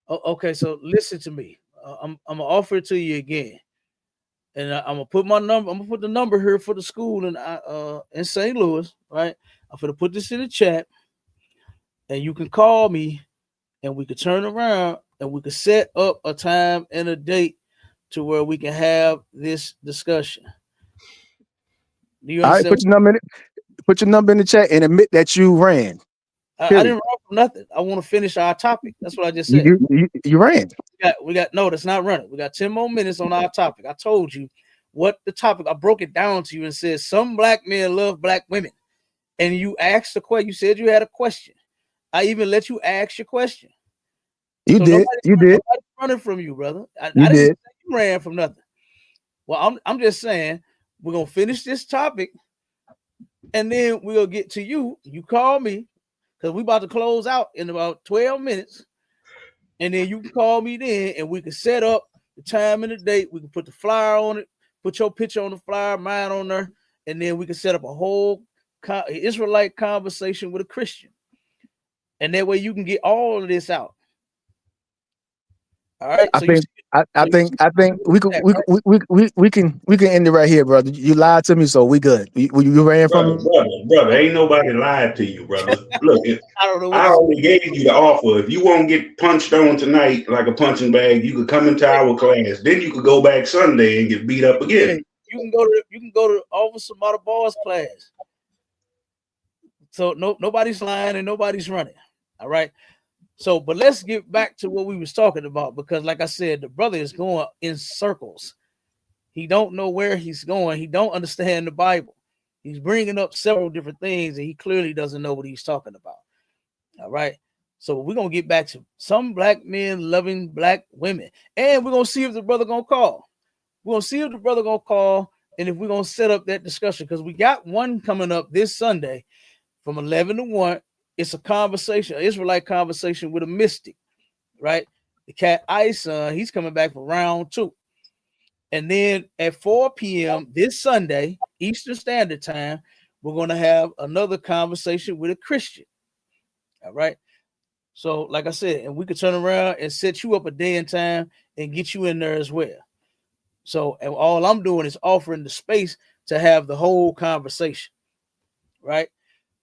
Speaker 1: Okay, so listen to me. I'm gonna offer it to you again, and I'm gonna put my number. I'm gonna put the number here for the school in St. Louis. Right? I'm gonna put this in the chat, and you can call me, and we could turn around and we could set up a time and a date to where we can have this discussion. Do you understand?
Speaker 9: All right, put your number in the chat and admit that you ran.
Speaker 1: I didn't run from nothing. I want to finish our topic. That's what I just said.
Speaker 9: You ran.
Speaker 1: We got no, that's not running. We got 10 more minutes on our topic. I told you what the topic. I broke it down to you and said some black men love black women. And you asked the question. You said you had a question. I even let you ask your question.
Speaker 9: You did.
Speaker 1: Nobody's running from you, brother. I didn't say you ran from nothing. Well, I'm just saying we're gonna finish this topic, and then we'll get to you. You call me because we about to close out in about 12 minutes, and then you can call me then, and we can set up the time and the date. We can put the flyer on it, put your picture on the flyer, mine on there, and then we can set up a whole Israelite conversation with a Christian, and that way you can get all of this out. All right.
Speaker 9: I think we can end it right here, brother. You lied to me, so we good. You ran from
Speaker 10: brother. Ain't nobody lied to you, brother. Look,
Speaker 1: I don't know.
Speaker 10: I only gave you the offer. If you won't get punched on tonight like a punching bag, you could come into our class. Then you could go back Sunday and get beat up again.
Speaker 1: You can go to Officer Matabar's class. So nobody's lying and nobody's running. All right. So, but let's get back to what we was talking about, because like I said, the brother is going in circles. He don't know where he's going. He don't understand the Bible. He's bringing up several different things, and he clearly doesn't know what he's talking about. All right. So we're gonna get back to some black men loving black women, and we're gonna see if the brother gonna call. We're gonna see if the brother gonna call, and if we're gonna set up that discussion, because we got one coming up this Sunday from 11 to 1. It's a conversation, an Israelite conversation with a mystic, right? The cat Ice, he's coming back for round 2. And then at 4 p.m. this Sunday, Eastern Standard Time, we're going to have another conversation with a Christian. All right. So, like I said, and we could turn around and set you up a day and time and get you in there as well. So, and all I'm doing is offering the space to have the whole conversation. Right.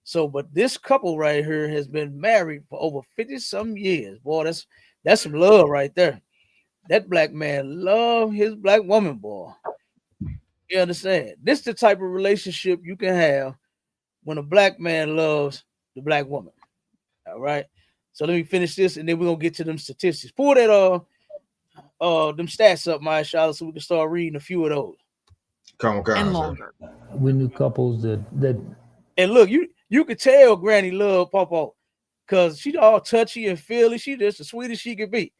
Speaker 1: So, but this couple right here has been married for over 50-some years. Boy, that's some love right there. That black man love his black woman, boy. You understand? This is the type of relationship you can have when a black man loves the black woman. All right. So let me finish this, and then we're gonna get to them statistics. Pull that them stats up, my Charlotte, so we can start reading a few of those.
Speaker 2: Come on,
Speaker 7: And longer.
Speaker 8: We knew couples that
Speaker 1: And look, you could tell Granny love Papa because she all touchy and feely. She just the sweetest she could be.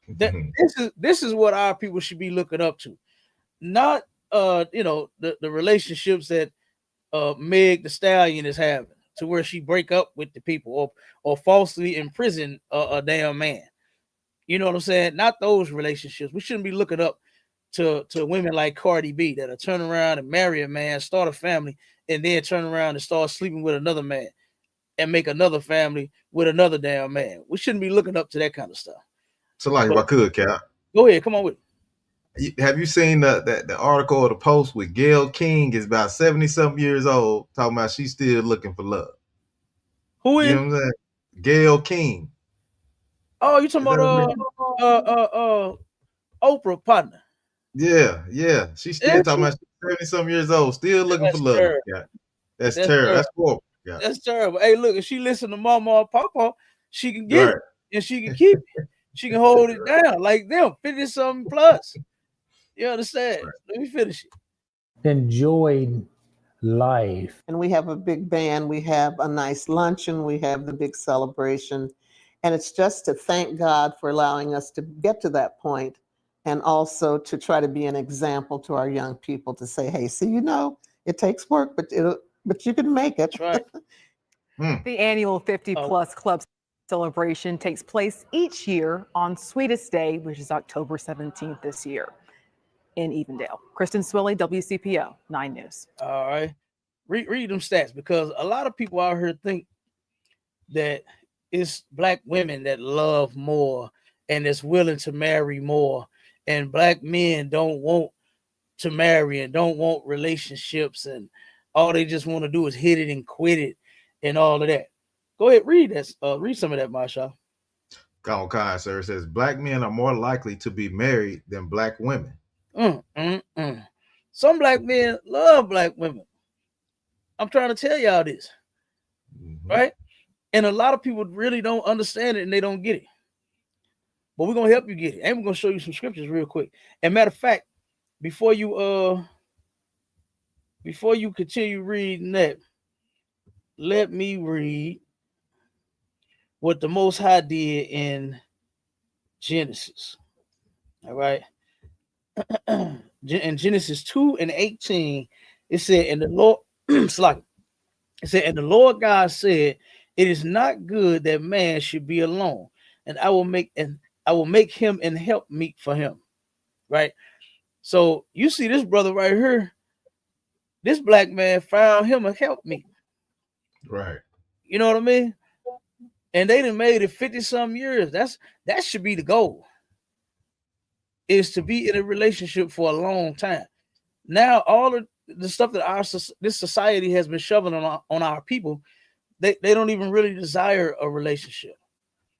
Speaker 1: This is what our people should be looking up to, not the relationships that Meg the Stallion is having, to where she break up with the people or falsely imprison a damn man. You know what I'm saying? Not those relationships. We shouldn't be looking up to women like Cardi B that'll turn around and marry a man, start a family, and then turn around and start sleeping with another man and make another family with another damn man. We shouldn't be looking up to that kind of stuff.
Speaker 2: So, like, if I could, Cap,
Speaker 1: go ahead, come on with it.
Speaker 2: Have you seen the article or the post with Gayle King is about 70-something years old, talking about she's still looking for love?
Speaker 1: Who is?
Speaker 2: You know what I'm saying? Gayle King.
Speaker 1: Oh, you talking about Oprah partner?
Speaker 2: Yeah. She's still talking about 70-something years old, still looking for love.
Speaker 1: Terrible.
Speaker 2: Yeah. That's terrible. That's horrible. Yeah.
Speaker 1: That's terrible. Hey, look, if she listen to Mama or Papa, she can get it and she can keep it. She can hold it down like them, 50-something plus. You understand? Right. Let me finish it.
Speaker 8: Enjoyed life.
Speaker 6: And we have a big band. We have a nice luncheon. We have the big celebration. And it's just to thank God for allowing us to get to that point, and also to try to be an example to our young people to say, hey, see, it takes work, but you can make it.
Speaker 1: That's right.
Speaker 5: The annual 50+ Club celebration takes place each year on Sweetest Day, which is October 17th this year in Evendale. Kristen Swilley, WCPO 9 News.
Speaker 1: All right. Read them stats, because a lot of people out here think that it's black women that love more and is willing to marry more, and black men don't want to marry and don't want relationships, and all they just want to do is hit it and quit it and all of that. Go ahead, read that. Read some of that, Marsha.
Speaker 2: Okay, sir. It says black men are more likely to be married than black women.
Speaker 1: Some black men love black women. I'm trying to tell y'all this, right? And a lot of people really don't understand it and they don't get it. But we're gonna help you get it, and we're gonna show you some scriptures real quick. And matter of fact, before you continue reading that, let me read what the Most High did in Genesis. All right. In Genesis 2:18, it said, and the Lord, and the Lord God said, it is not good that man should be alone, and I will make him and help meet for him. Right. So you see this brother right here, this black man found him a help meet.
Speaker 2: Right.
Speaker 1: You know what I mean? And they done made it 50-some years. That should be the goal, is to be in a relationship for a long time. Now, all of the stuff that this society has been shoving on our people, they don't even really desire a relationship.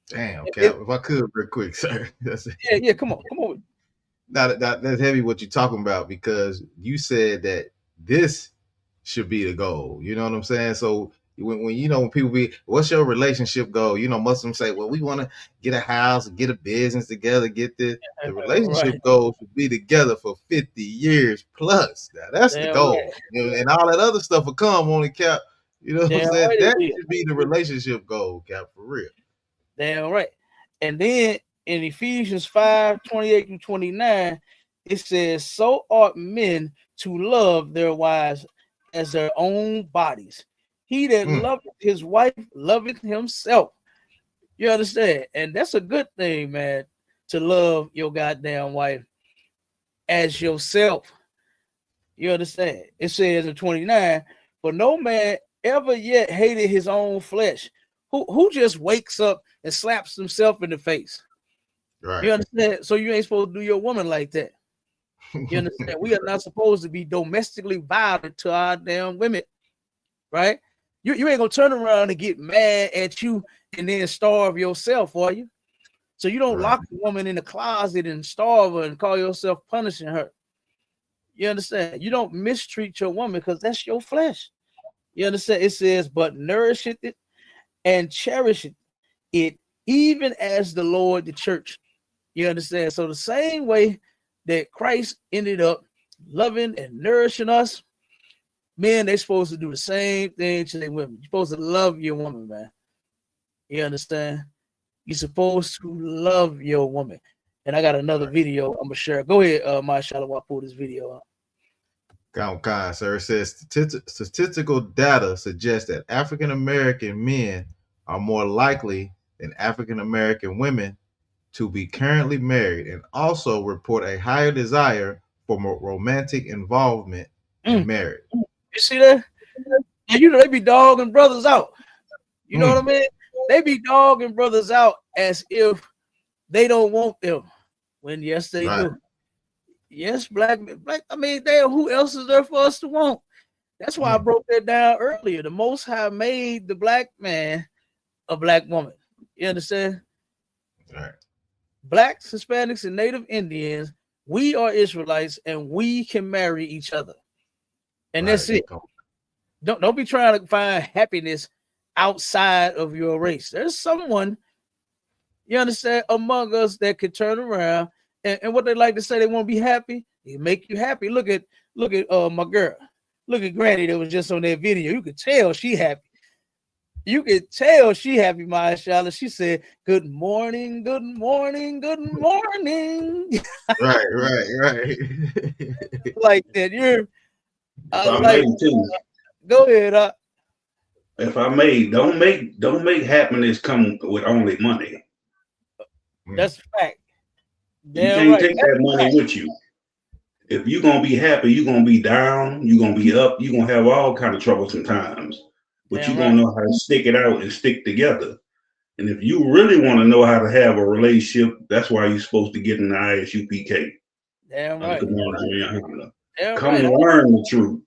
Speaker 2: Damn, Cap, if I could real quick, sir.
Speaker 1: Yeah, come on.
Speaker 2: Now, that's heavy what you're talking about, because you said that this should be the goal. You know what I'm saying? So when people be, what's your relationship goal? Muslims say, well, we want to get a house, get a business together, get this. The relationship goal should be together for 50 years plus. Now, that's the goal. Right. And all that other stuff will come on the Cap. You know what I'm saying? That should be the relationship goal, Cap, for real.
Speaker 1: Damn right. And then in Ephesians 5:28-29, it says, so ought men to love their wives as their own bodies. He that loveth his wife loveth himself. You understand? And that's a good thing, man, to love your goddamn wife as yourself. You understand? It says in 29, for no man ever yet hated his own flesh. Who just wakes up and slaps himself in the face?
Speaker 2: Right.
Speaker 1: You understand? So you ain't supposed to do your woman like that. You understand? We are not supposed to be domestically violent to our damn women, right? You ain't gonna turn around and get mad at you and then starve yourself, are you? So you don't lock the woman in the closet and starve her and call yourself punishing her. You understand? You don't mistreat your woman because that's your flesh. You understand? It says, but nourisheth it and cherisheth it, even as the Lord the church. You understand? So the same way that Christ ended up loving and nourishing us, men, they're supposed to do the same thing to their women. You're supposed to love your woman, man. You understand? You're supposed to love your woman. And I got another video I'm gonna share. Go ahead, Mashallah, while I pull this video up.
Speaker 2: Kind, sir. It says statistical data suggests that African American men are more likely than African American women to be currently married, and also report a higher desire for more romantic involvement in marriage.
Speaker 1: You see that? And you know they be dogging brothers out. You know what I mean? They be dogging brothers out as if they don't want them. When yes, they do. Yes, black. I mean, damn, who else is there for us to want? That's why I broke that down earlier. The Most High made the black man a black woman. You understand?
Speaker 2: Right.
Speaker 1: Blacks, Hispanics, and Native Indians, we are Israelites, and we can marry each other. And that's it. Don't be trying to find happiness outside of your race. There's someone, you understand, among us that could turn around and what they like to say, they want to be happy. They make you happy. Look at my girl. Look at Granny that was just on that video. You could tell she happy. You could tell she happy, mashallah. She said, good morning, good morning, good morning.
Speaker 2: Right.
Speaker 1: Like that. You're
Speaker 10: like, too.
Speaker 1: Go ahead.
Speaker 10: If I may, don't make happiness come with only money.
Speaker 1: That's a fact.
Speaker 10: You can't take that money with you. If you're gonna be happy, you're gonna be down, you're gonna be up, you're gonna have all kind of troublesome times. But you're gonna know how to stick it out and stick together. And if you really want to know how to have a relationship, that's why you're supposed to get in the ISUPK.
Speaker 1: Damn right.
Speaker 10: Come and learn the truth.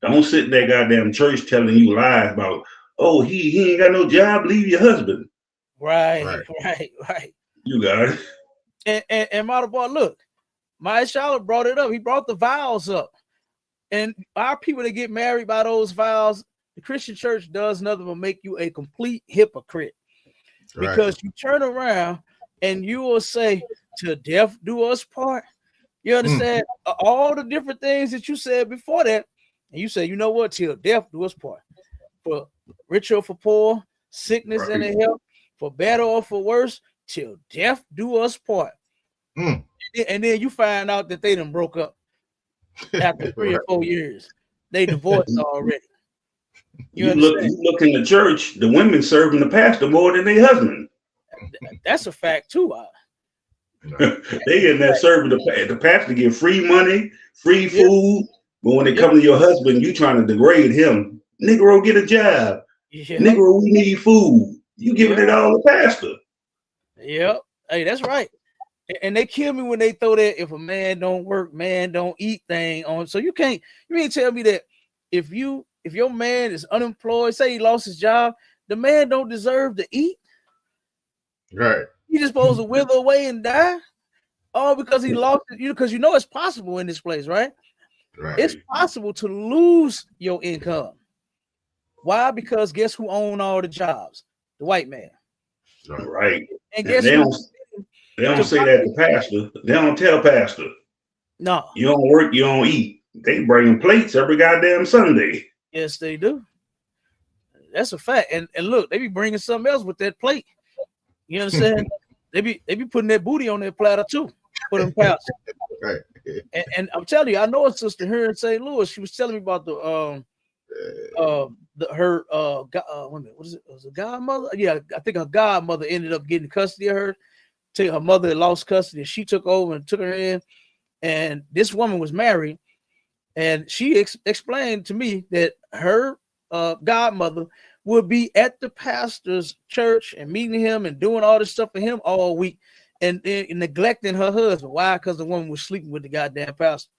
Speaker 10: Don't sit there goddamn church telling you lies about, oh, he ain't got no job, leave your husband.
Speaker 1: Right.
Speaker 10: You got it.
Speaker 1: And Boy, look, Mashallah brought it up. He brought the vows up. And our people that get married by those vows, the Christian church does nothing but make you a complete hypocrite. Because you turn around and you will say, till death do us part. You understand? All the different things that you said before that. And you say, you know what? Till death do us part. For rich or for poor, sickness and health, for better or for worse, till death do us part. And then you find out that they done broke up after 3 or 4 years. They divorced already.
Speaker 10: You look in the church, the women serving the pastor more than their husband.
Speaker 1: That's a fact too.
Speaker 10: They in there serving the pastor, get free money, free food. But when it comes to your husband, you trying to degrade him. Negro, get a job. Negro, we need food. You giving it all to pastor.
Speaker 1: Yep. Hey, that's right. And they kill me when they throw that if a man don't work, man don't eat thing on. So you mean tell me that if your man is unemployed, say he lost his job, the man don't deserve to eat?
Speaker 2: Right.
Speaker 1: He just supposed to wither away and die? All because he lost it, because it's possible in this place, right? It's possible to lose your income. Why? Because guess who own all the jobs? The white man.
Speaker 10: Right.
Speaker 1: And guess
Speaker 10: they don't say that to pastor. They don't tell pastor.
Speaker 1: No.
Speaker 10: You don't work, you don't eat. They bring plates every goddamn Sunday.
Speaker 1: Yes, they do. That's a fact. And look, they be bringing something else with that plate. You understand? they be putting that booty on their platter too for them pastors.
Speaker 2: Right.
Speaker 1: And I'm telling you, I know a sister here in St. Louis. She was telling me about her what is it? Was it godmother? Yeah, I think her godmother ended up getting custody of her. Her mother had lost custody. She took over and took her in. And this woman was married, and she explained to me that her godmother would be at the pastor's church and meeting him and doing all this stuff for him all week, and neglecting her husband. Why? Because the woman was sleeping with the goddamn pastor.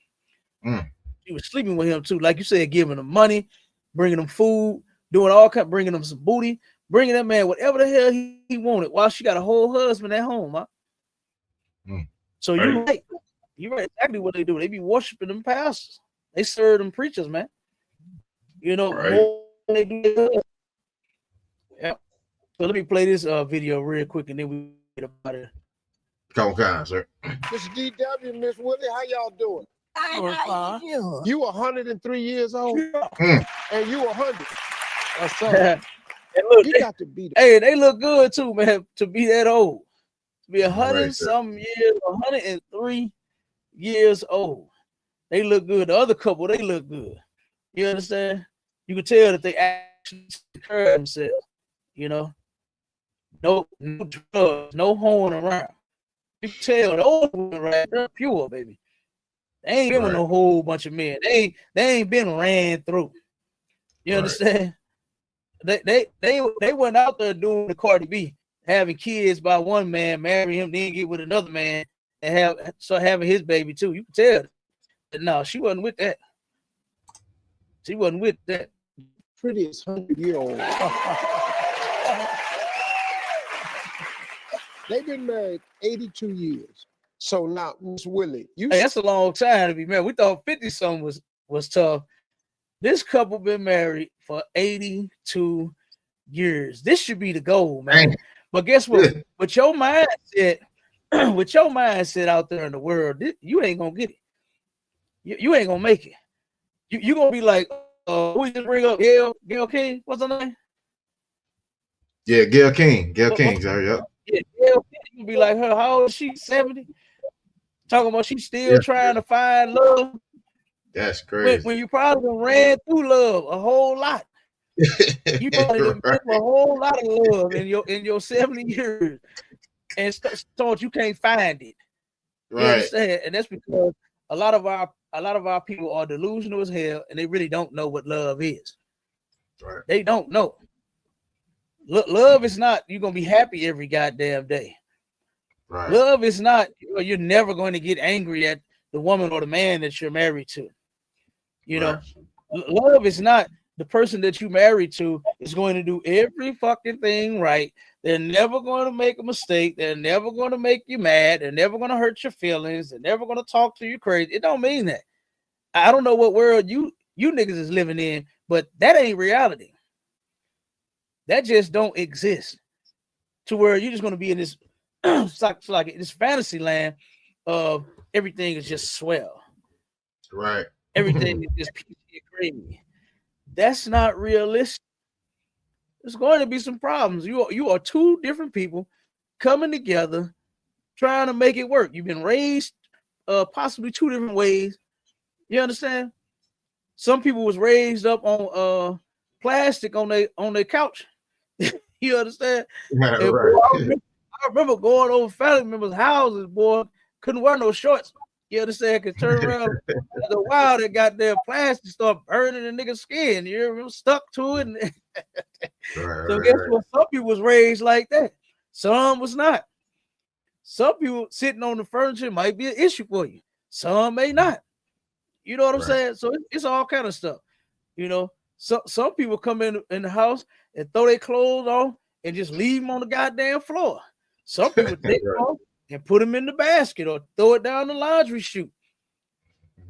Speaker 1: She was sleeping with him too, like you said, giving him money, bringing him food, doing all kind, bringing him some booty, bringing that man whatever the hell he wanted, while she got a whole husband at home, huh? So you're right. You're right. Exactly what they do. They be worshiping them pastors. They serve them preachers, man. You know, more than they do their husband. Yeah. So let me play this video real quick, and then we get about it.
Speaker 2: Come on, sir.
Speaker 11: Mr. DW, Miss Willie, how y'all doing? You 103 years old, and you 100.
Speaker 1: Look,
Speaker 11: you got to be.
Speaker 1: Hey, they look good too, man. To be that old, to be 100 some years, 103 years old, they look good. The other couple, they look good. You understand? You can tell that they actually take care of themselves. You know, no drugs, no hoeing around. You can tell the old women, right? They're pure, baby. They ain't been with no whole bunch of men. They ain't been ran through. You understand? They went out there doing the Cardi B, having kids by one man, marry him, then get with another man, and start having his baby too. You can tell. But no, she wasn't with that. She wasn't with that.
Speaker 11: Prettiest 100-year-old. They've been married 82 years. So now, Miss Willie,
Speaker 1: that's a long time to be married. We thought 50-something was tough. This couple been married for 82 years. This should be the goal, man. But guess what? With your mindset out there in the world, you ain't gonna get it. You ain't gonna make it. You gonna be like, who just bring up Gayle King? What's her name?
Speaker 2: Yeah, Gayle King. Gayle King, sorry, yep.
Speaker 1: Yeah, Gayle King. You be like her. How old is she? 70? Talking about she's still trying to find love.
Speaker 2: That's crazy.
Speaker 1: When you probably ran through love a whole lot. You probably been through a whole lot of love in your 70 years, and thought you can't find it. You understand? And that's because a lot of our people are delusional as hell, and they really don't know what love is.
Speaker 2: Right.
Speaker 1: They don't know. Love is not you're gonna be happy every goddamn day.
Speaker 2: Right.
Speaker 1: Love is not you're never going to get angry at the woman or the man that you're married to. You know, love is not the person that you married to is going to do every fucking thing right. They're never going to make a mistake. They're never going to make you mad. They're never going to hurt your feelings. They're never going to talk to you crazy. It don't mean that. I don't know what world you niggas is living in, but that ain't reality. That just don't exist. To where you're just going to be in this like this fantasy land of everything is just swell.
Speaker 2: Right.
Speaker 1: Everything is just peachy and creamy. That's not realistic. There's going to be some problems. You are two different people coming together, trying to make it work. You've been raised possibly two different ways. You understand? Some people was raised up on plastic on their couch. You understand?
Speaker 2: Right.
Speaker 1: Boy, I remember going over family members' houses, boy, couldn't wear no shorts. You understand? Could turn around the while that goddamn plastic start burning the nigga's skin. You're stuck to it. And so guess what? Some people was raised like that. Some was not. Some people sitting on the furniture might be an issue for you. Some may not. You know what I'm saying? So it's all kind of stuff. You know, some people come in the house and throw their clothes on and just leave them on the goddamn floor. Some people take them off and put them in the basket or throw it down the laundry chute.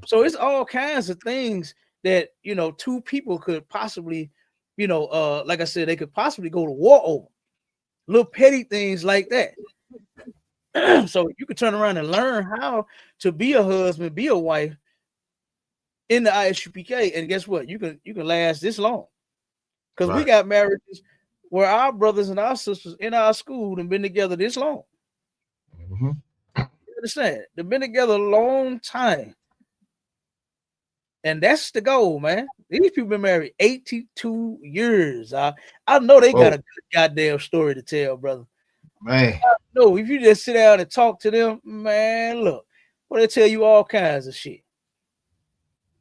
Speaker 1: So it's all kinds of things that, you know, two people could possibly, you know, like I said, they could possibly go to war over. Little petty things like that. So you could turn around and learn how to be a husband, be a wife in the ISUPK, and guess what? You can last this long. Because we got marriages where our brothers and our sisters in our school have been together this long.
Speaker 2: Mhm.
Speaker 1: You understand? They've been together a long time. And that's the goal, man. These people been married 82 years. I know they got a good goddamn story to tell, brother.
Speaker 2: Man.
Speaker 1: No, if you just sit down and talk to them, man, look, well, they tell you all kinds of shit.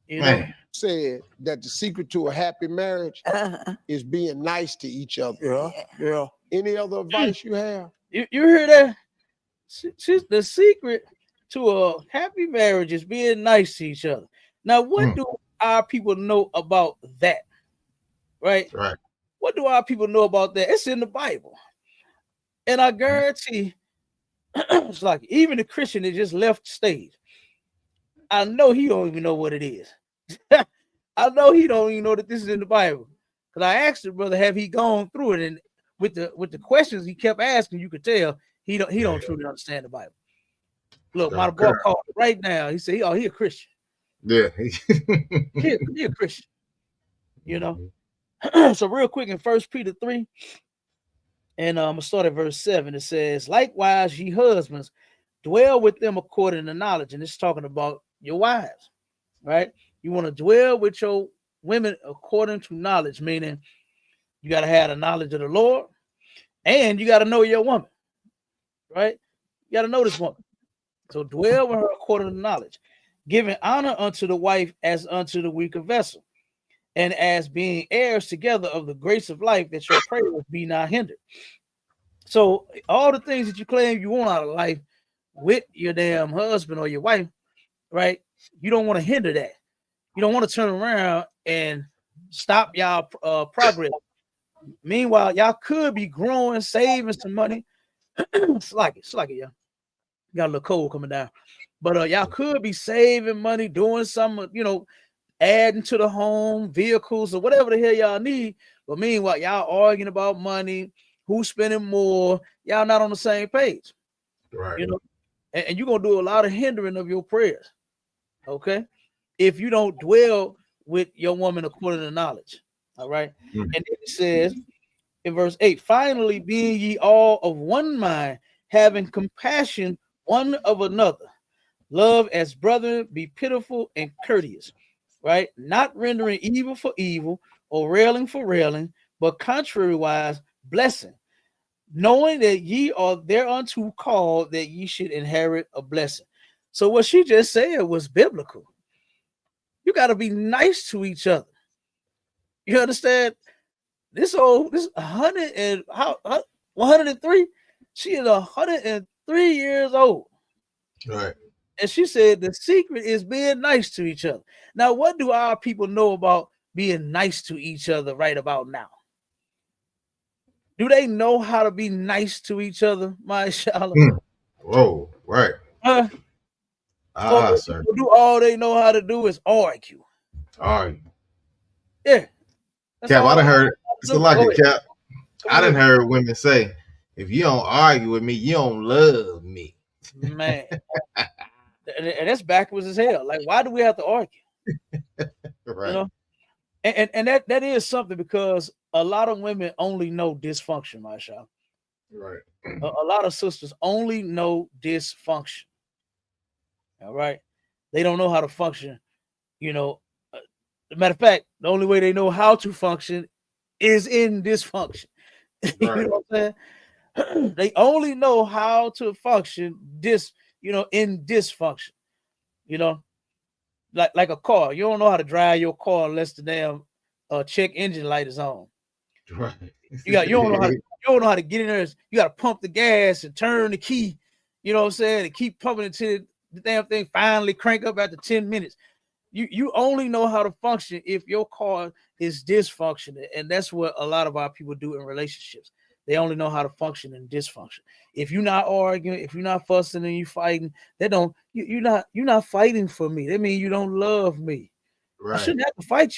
Speaker 1: You know?
Speaker 11: Said that the secret to a happy marriage is being nice to each other.
Speaker 1: Yeah.
Speaker 11: Any other advice you have?
Speaker 1: You hear that? The secret to a happy marriage is being nice to each other. Now, what do our people know about that? Right?
Speaker 2: Right.
Speaker 1: What do our people know about that? It's in the Bible. And I guarantee it's like even the Christian that just left the stage. I know he don't even know what it is. I know he don't even know that this is in the Bible. Because I asked the brother, have he gone through it? And with the questions he kept asking, you could tell he don't truly understand the Bible. Look, my boy called right now. He said, oh, he a Christian.
Speaker 2: Yeah.
Speaker 1: he a Christian. You know? So real quick in 1 Peter 3, and I'm gonna start at verse 7. It says, likewise, ye husbands, dwell with them according to knowledge. And it's talking about your wives, right? You want to dwell with your women according to knowledge, meaning you got to have the knowledge of the Lord and you got to know your woman, right? You got to know this woman. So dwell with her according to knowledge, giving honor unto the wife as unto the weaker vessel, and as being heirs together of the grace of life, that your prayers be not hindered. So all the things that you claim you want out of life with your damn husband or your wife, right? You don't want to hinder that. You don't want to turn around and stop y'all progress. Meanwhile, y'all could be growing, saving some money. It's like it, y'all. Got a little cold coming down. But y'all could be saving money, doing some, adding to the home, vehicles, or whatever the hell y'all need. But meanwhile, y'all arguing about money, who's spending more. Y'all not on the same page.
Speaker 2: Right.
Speaker 1: And you're going to do a lot of hindering of your prayers. Okay? If you don't dwell with your woman according to knowledge. All right. And then it says in verse 8, finally, being ye all of one mind, having compassion one of another, love as brethren, be pitiful and courteous, right? Not rendering evil for evil or railing for railing, but contrariwise blessing, knowing that ye are thereunto called, that ye should inherit a blessing. So what she just said was biblical. You got to be nice to each other. You understand? This 103. She is 103 years old.
Speaker 2: Right.
Speaker 1: And she said the secret is being nice to each other. Now, what do our people know about being nice to each other right about now? Do they know how to be nice to each other, mashallah?
Speaker 2: Whoa, right. Sir.
Speaker 1: Do all they know how to do is argue. Yeah.
Speaker 2: Cap, I done heard it's like it, Cap. I done heard women say, if you don't argue with me, you don't love me.
Speaker 1: Man. And that's backwards as hell. Like, why do we have to argue?
Speaker 2: Right.
Speaker 1: And that is something, because a lot of women only know dysfunction, mashallah.
Speaker 2: Right.
Speaker 1: A lot of sisters only know dysfunction. All right. They don't know how to function. Matter of fact, the only way they know how to function is in dysfunction. Right. You know what I'm saying? They only know how to function in dysfunction. Like a car. You don't know how to drive your car unless the damn check engine light is on.
Speaker 2: Right.
Speaker 1: You don't know how to get in there. You got to pump the gas and turn the key. You know what I'm saying? And keep pumping it till the damn thing finally crank up after 10 minutes. You only know how to function if your car is dysfunctional. And that's what a lot of our people do in relationships. They only know how to function in dysfunction. If you're not arguing, if you're not fussing and you fighting, you're not fighting for me. That means you don't love me.
Speaker 2: Right.
Speaker 1: I shouldn't have to fight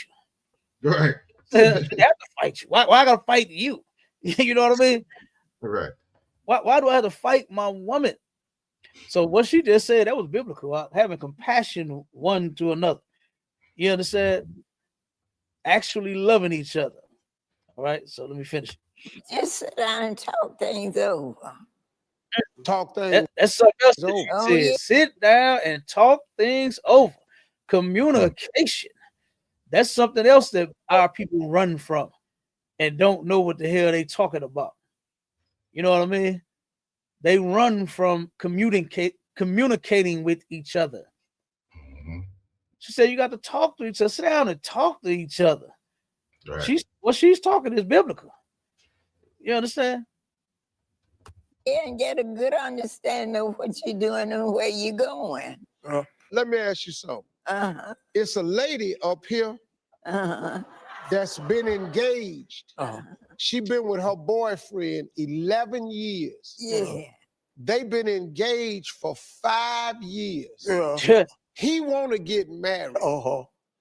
Speaker 1: you.
Speaker 2: Right.
Speaker 1: I shouldn't have to fight you. Why I gotta fight you? You know what I mean?
Speaker 2: Right.
Speaker 1: Why do I have to fight my woman? So what she just said, that was biblical. Having compassion one to another. You understand? Actually loving each other. All right. So let me finish.
Speaker 12: Just sit down and talk things over.
Speaker 11: Talk things
Speaker 1: That's something else that
Speaker 11: over.
Speaker 1: you
Speaker 12: Oh,
Speaker 1: said.
Speaker 12: yeah.
Speaker 1: Sit down and talk things over. Communication. That's something else that our people run from and don't know what the hell they talking about. You know what I mean? They run from communicating with each other. She said you got to talk to each other. Sit down and talk to each other.
Speaker 2: Right.
Speaker 1: She's talking is biblical. You understand?
Speaker 12: Yeah, and get a good understanding of what you're doing and where you're going.
Speaker 11: Let me ask you something.
Speaker 12: Uh-huh.
Speaker 11: It's a lady up here
Speaker 12: Uh-huh.
Speaker 11: that's been engaged. She been with her boyfriend 11 years.
Speaker 12: Yeah.
Speaker 11: They've been engaged for 5 years.
Speaker 1: Yeah.
Speaker 11: He want to get married.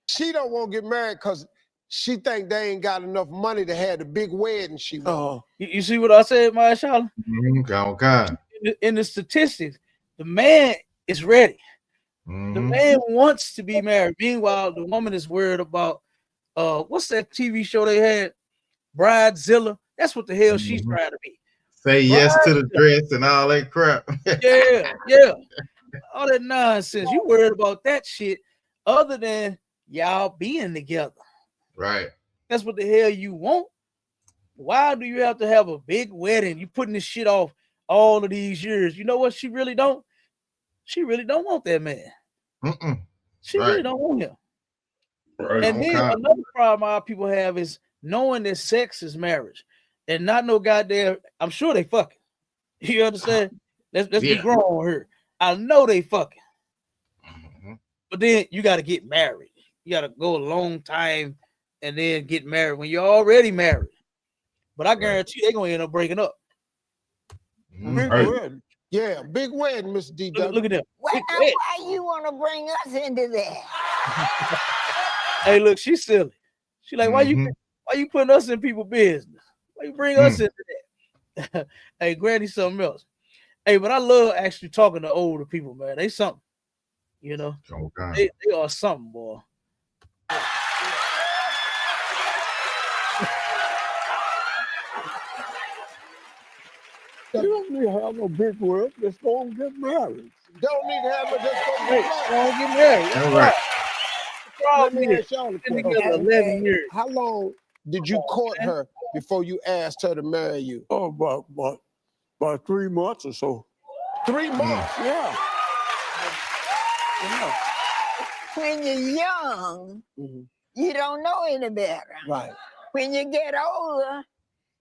Speaker 11: She don't want to get married because she think they ain't got enough money to have the big wedding she want.
Speaker 1: You see what I said, Marshala?
Speaker 2: Okay.
Speaker 1: In the statistics, the man is ready. The man wants to be married. Meanwhile, the woman is worried about what's that TV show they had? Bridezilla. That's what the hell she's trying to be.
Speaker 2: Say yes to the dress and all that crap.
Speaker 1: Yeah. All that nonsense. You worried about that shit other than y'all being together.
Speaker 2: Right.
Speaker 1: That's what the hell you want. Why do you have to have a big wedding? You putting this shit off all of these years. You know what? She really don't want that man. She really don't want him.
Speaker 10: Right.
Speaker 1: And then another problem our people have is knowing that sex is marriage and not no goddamn. I'm sure they fucking. You understand? Let's be grown here. I know they fucking. But then you got to get married. You got to go a long time and then get married when you're already married. But I guarantee you they're gonna end up breaking up.
Speaker 11: Big wedding. Yeah, big wedding, Mr. DW.
Speaker 1: Look at them.
Speaker 12: Why you want to bring us into that?
Speaker 1: Hey, look, she's silly. She like, why you putting us in people's business? Why you bring us into that? Hey, Granny, something else. Hey, but I love actually talking to older people, man. They something, you know. They are something, boy.
Speaker 11: You don't need to have no big wedding. Just go and get married. Don't need to have no just go
Speaker 1: and get married.
Speaker 11: All right. Let me ask y'all a question.
Speaker 1: 11 years.
Speaker 11: How long did you court her before you asked her to marry you?
Speaker 13: Oh, about 3 months or so.
Speaker 11: 3 months?
Speaker 13: Yeah.
Speaker 12: When you're young, you don't know any better.
Speaker 11: Right.
Speaker 12: When you get older,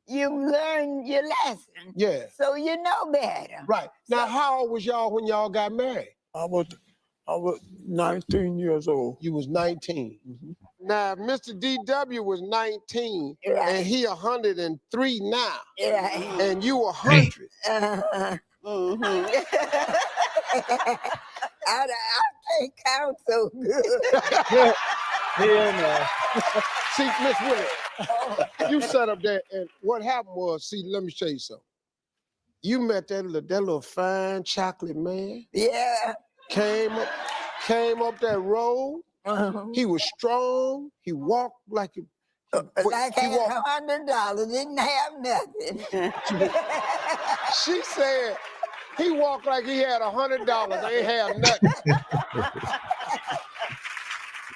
Speaker 12: you learn your lesson.
Speaker 11: Yeah.
Speaker 12: So you know better.
Speaker 11: Right. Now, how old was y'all when y'all got married?
Speaker 13: I was 19 years old.
Speaker 11: You was 19. Now, Mr. DW was 19, and he 103 now. And you 100.
Speaker 12: I can't count so good.
Speaker 1: Hell no.
Speaker 11: See, Miss Willie, you sat up there, and what happened was, see, let me show you something. You met that little fine chocolate man.
Speaker 12: Yeah.
Speaker 11: Came up that road. He was strong. He walked like he
Speaker 12: like he had $100, didn't have nothing.
Speaker 11: She said he walked like he had $100, ain't have nothing.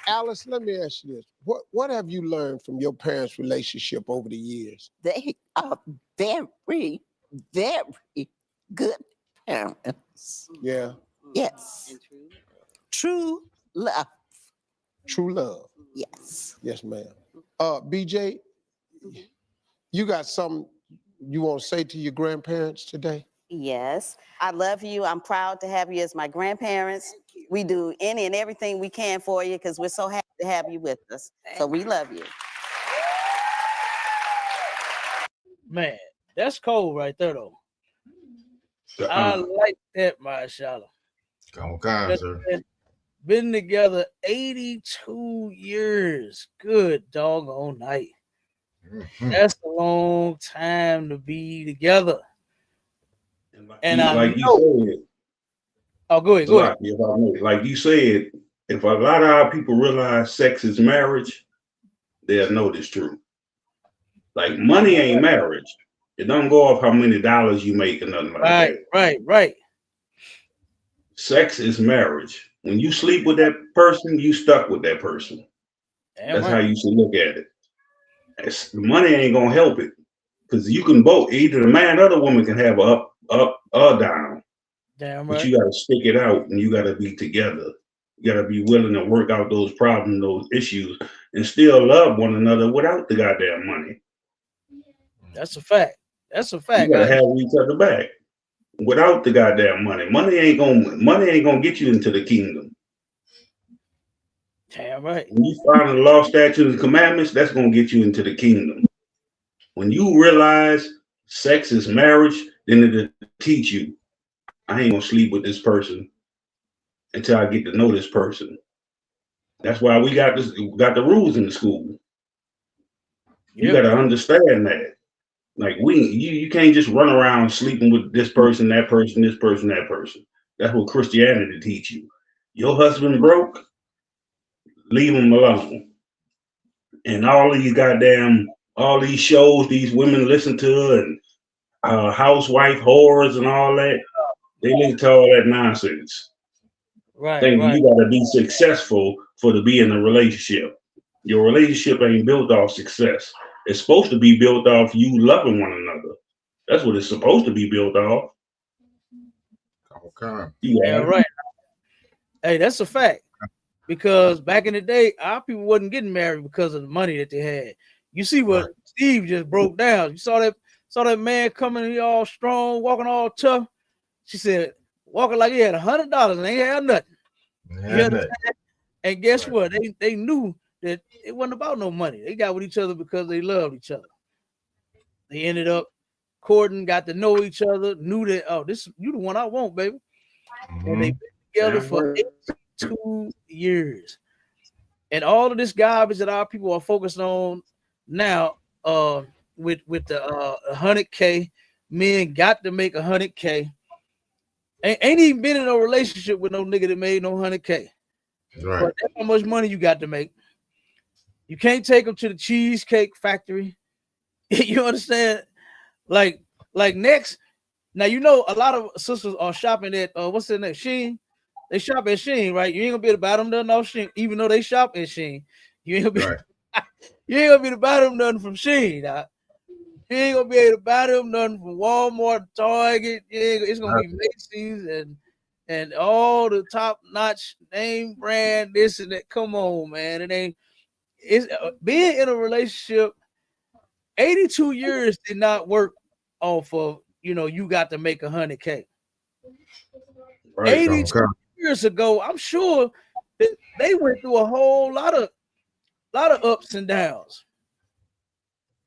Speaker 11: Alice, let me ask you this. What have you learned from your parents' relationship over the years?
Speaker 12: They are very, very good parents.
Speaker 11: Yeah.
Speaker 12: Yes. True love.
Speaker 11: True love.
Speaker 12: Yes.
Speaker 11: Yes, ma'am. BJ, you got something you want to say to your grandparents today?
Speaker 14: Yes, I love you. I'm proud to have you as my grandparents. We do any and everything we can for you because we're so happy to have you with us. So we love you.
Speaker 1: Man, that's cold right there, though. I like that, Marshala.
Speaker 2: Okay, sir.
Speaker 1: Been together 82 years. Good doggone night. That's a long time to be together. And I
Speaker 10: like
Speaker 1: know.
Speaker 10: You said,
Speaker 1: go ahead.
Speaker 10: Like you said, if a lot of our people realize sex is marriage, they'll know this truth. Like money ain't marriage. It don't go off how many dollars you make or nothing like that.
Speaker 1: Right.
Speaker 10: Sex is marriage. When you sleep with that person, you stuck with that person. That's how you should look at it. Money ain't gonna help it, because you can both, either the man or the woman can have up or down.
Speaker 1: Damn
Speaker 10: But
Speaker 1: right.
Speaker 10: you gotta stick it out, and you gotta be together. You gotta be willing to work out those problems, those issues, and still love one another without the goddamn money.
Speaker 1: That's a fact. That's a fact.
Speaker 10: You gotta
Speaker 1: guys.
Speaker 10: have each other back without the goddamn money. Money ain't gonna get you into the kingdom.
Speaker 1: Damn right.
Speaker 10: When you follow the law, statutes, and commandments, that's gonna get you into the kingdom. When you realize sex is marriage, then it'll teach you, I ain't gonna sleep with this person until I get to know this person. That's why we got the rules in the school. You gotta understand that. Like you can't just run around sleeping with this person, that person, this person, that person. That's what Christianity teach you. Your husband broke, leave him alone. And all these shows these women listen to, and housewife whores and all that, they listen to all that nonsense.
Speaker 1: Right.
Speaker 10: You gotta be successful to be in a relationship. Your relationship ain't built off success. It's supposed to be built off you loving one another. That's what it's supposed to be built off.
Speaker 2: Okay.
Speaker 1: Yeah, right. Hey, that's a fact. Because back in the day, our people wasn't getting married because of the money that they had. You see what Steve just broke down. You saw that man coming in all strong, walking all tough. She said, walking like he had $100 and ain't had nothing. You understand? And guess what? They knew that it wasn't about no money. They got with each other because they loved each other. They ended up courting, got to know each other, knew that, oh, you the one I want, baby. And they've been together for 2 years. And all of this garbage that our people are focused on now, with the 100K, men got to make 100K. Ain't even been in a relationship with no nigga that made no 100K.
Speaker 2: Right.
Speaker 1: But that's how much money you got to make. You can't take them to the Cheesecake Factory. You understand? Like next, now you know a lot of sisters are shopping at what's the name? Shein. They shop at Shein, right? You ain't gonna be able to buy them nothing off Shein, even though they shop at Shein. You ain't gonna be, you ain't gonna be able to buy them nothing from Shein. Nah. You ain't gonna be able to buy them nothing from Walmart, Target. It's gonna be Macy's and all the top notch name brand, this and that. Come on, man. It ain't. It's being in a relationship. 82 years did not work off of, you got to make 100K.
Speaker 2: Right.
Speaker 1: 82 years ago, I'm sure they went through a whole lot of ups and downs.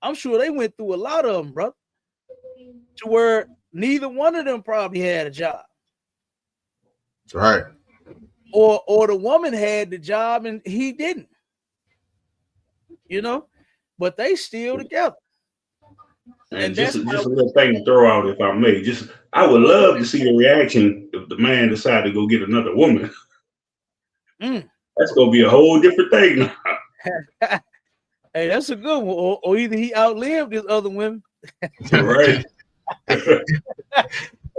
Speaker 1: I'm sure they went through a lot of them, bro, to where neither one of them probably had a job.
Speaker 2: That's right.
Speaker 1: Or the woman had the job and he didn't. But they still together.
Speaker 10: And just a little thing to throw out, if I may. I would love to see the reaction if the man decided to go get another woman. That's gonna be a whole different thing now.
Speaker 1: Hey, that's a good one. Or either he outlived his other women.
Speaker 10: Right.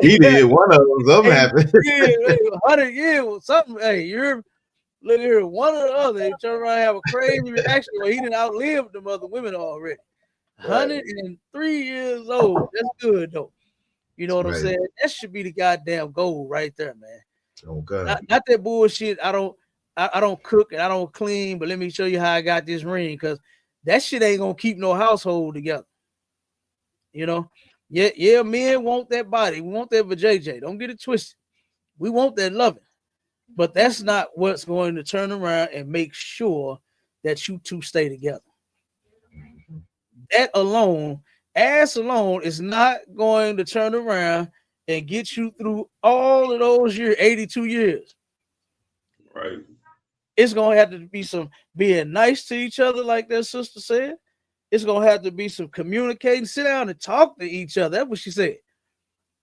Speaker 2: He did one of them. Something happened.
Speaker 1: 100 years or something. Hey, you're look here, one or the other. They turn around and have a crazy reaction. Well, he didn't outlive them other women already. 103 years old. That's good though. You know what I'm saying? That should be the goddamn goal right there, man.
Speaker 2: Okay.
Speaker 1: Not that bullshit. I don't cook and I don't clean, but let me show you how I got this ring, because that shit ain't gonna keep no household together. Yeah, men want that body. We want that vajayjay. Don't get it twisted. We want that loving. But that's not what's going to turn around and make sure that you two stay together. That alone, ass alone, is not going to turn around and get you through all of those years, 82 years.
Speaker 10: Right.
Speaker 1: It's going to have to be some being nice to each other, like that sister said. It's going to have to be some communicating. Sit down and talk to each other. That's what she said.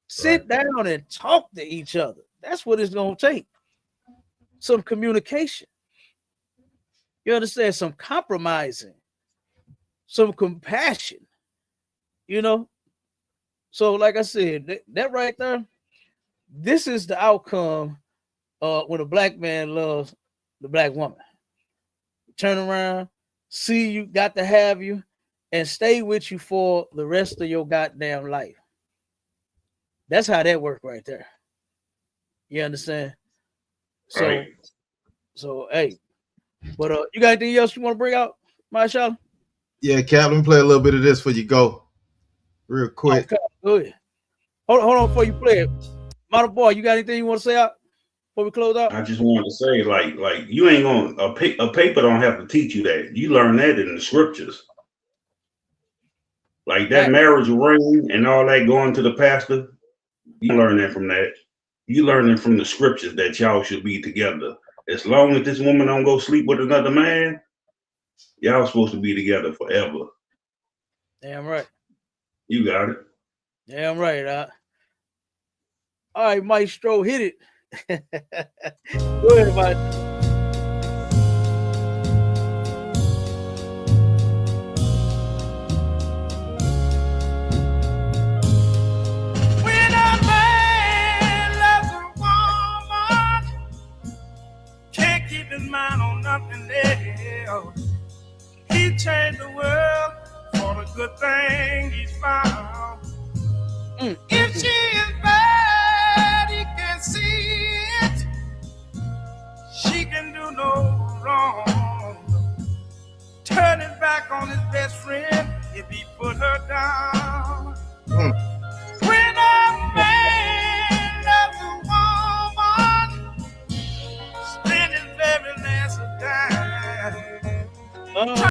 Speaker 1: Sit down and talk to each other. That's what it's going to take. Some communication. You understand? Some compromising. Some compassion. You know, so like I said, that right there, this is the outcome when a black man loves the black woman. Turn around, see you, got to have you, and stay with you for the rest of your goddamn life. That's how that works right there. You understand? So,
Speaker 10: Right.
Speaker 1: so hey, but you got anything else you want to bring out, Marshall?
Speaker 2: Yeah, Cap, let me play a little bit of this for you. Go real quick.
Speaker 1: Okay, go ahead. Hold on before you play it. Model boy, you got anything you want to say out before we close out?
Speaker 10: I just wanted to say, like you ain't gonna a paper don't have to teach you that. You learn that in the scriptures. Like that marriage ring and all that going to the pastor, you learn that from that. You learn it from the scriptures that y'all should be together. As long as this woman don't go sleep with another man, y'all supposed to be together forever.
Speaker 1: Damn right.
Speaker 10: You got it.
Speaker 1: Damn right. All right, Maestro, hit it. Go ahead, Mike.
Speaker 15: Mind on nothing else. He changed the world for the good thing he's found. If she is bad, he can see it. She can do no wrong. Turn his back on his best friend if he put her down. When a man loves a woman, spend his very last dime.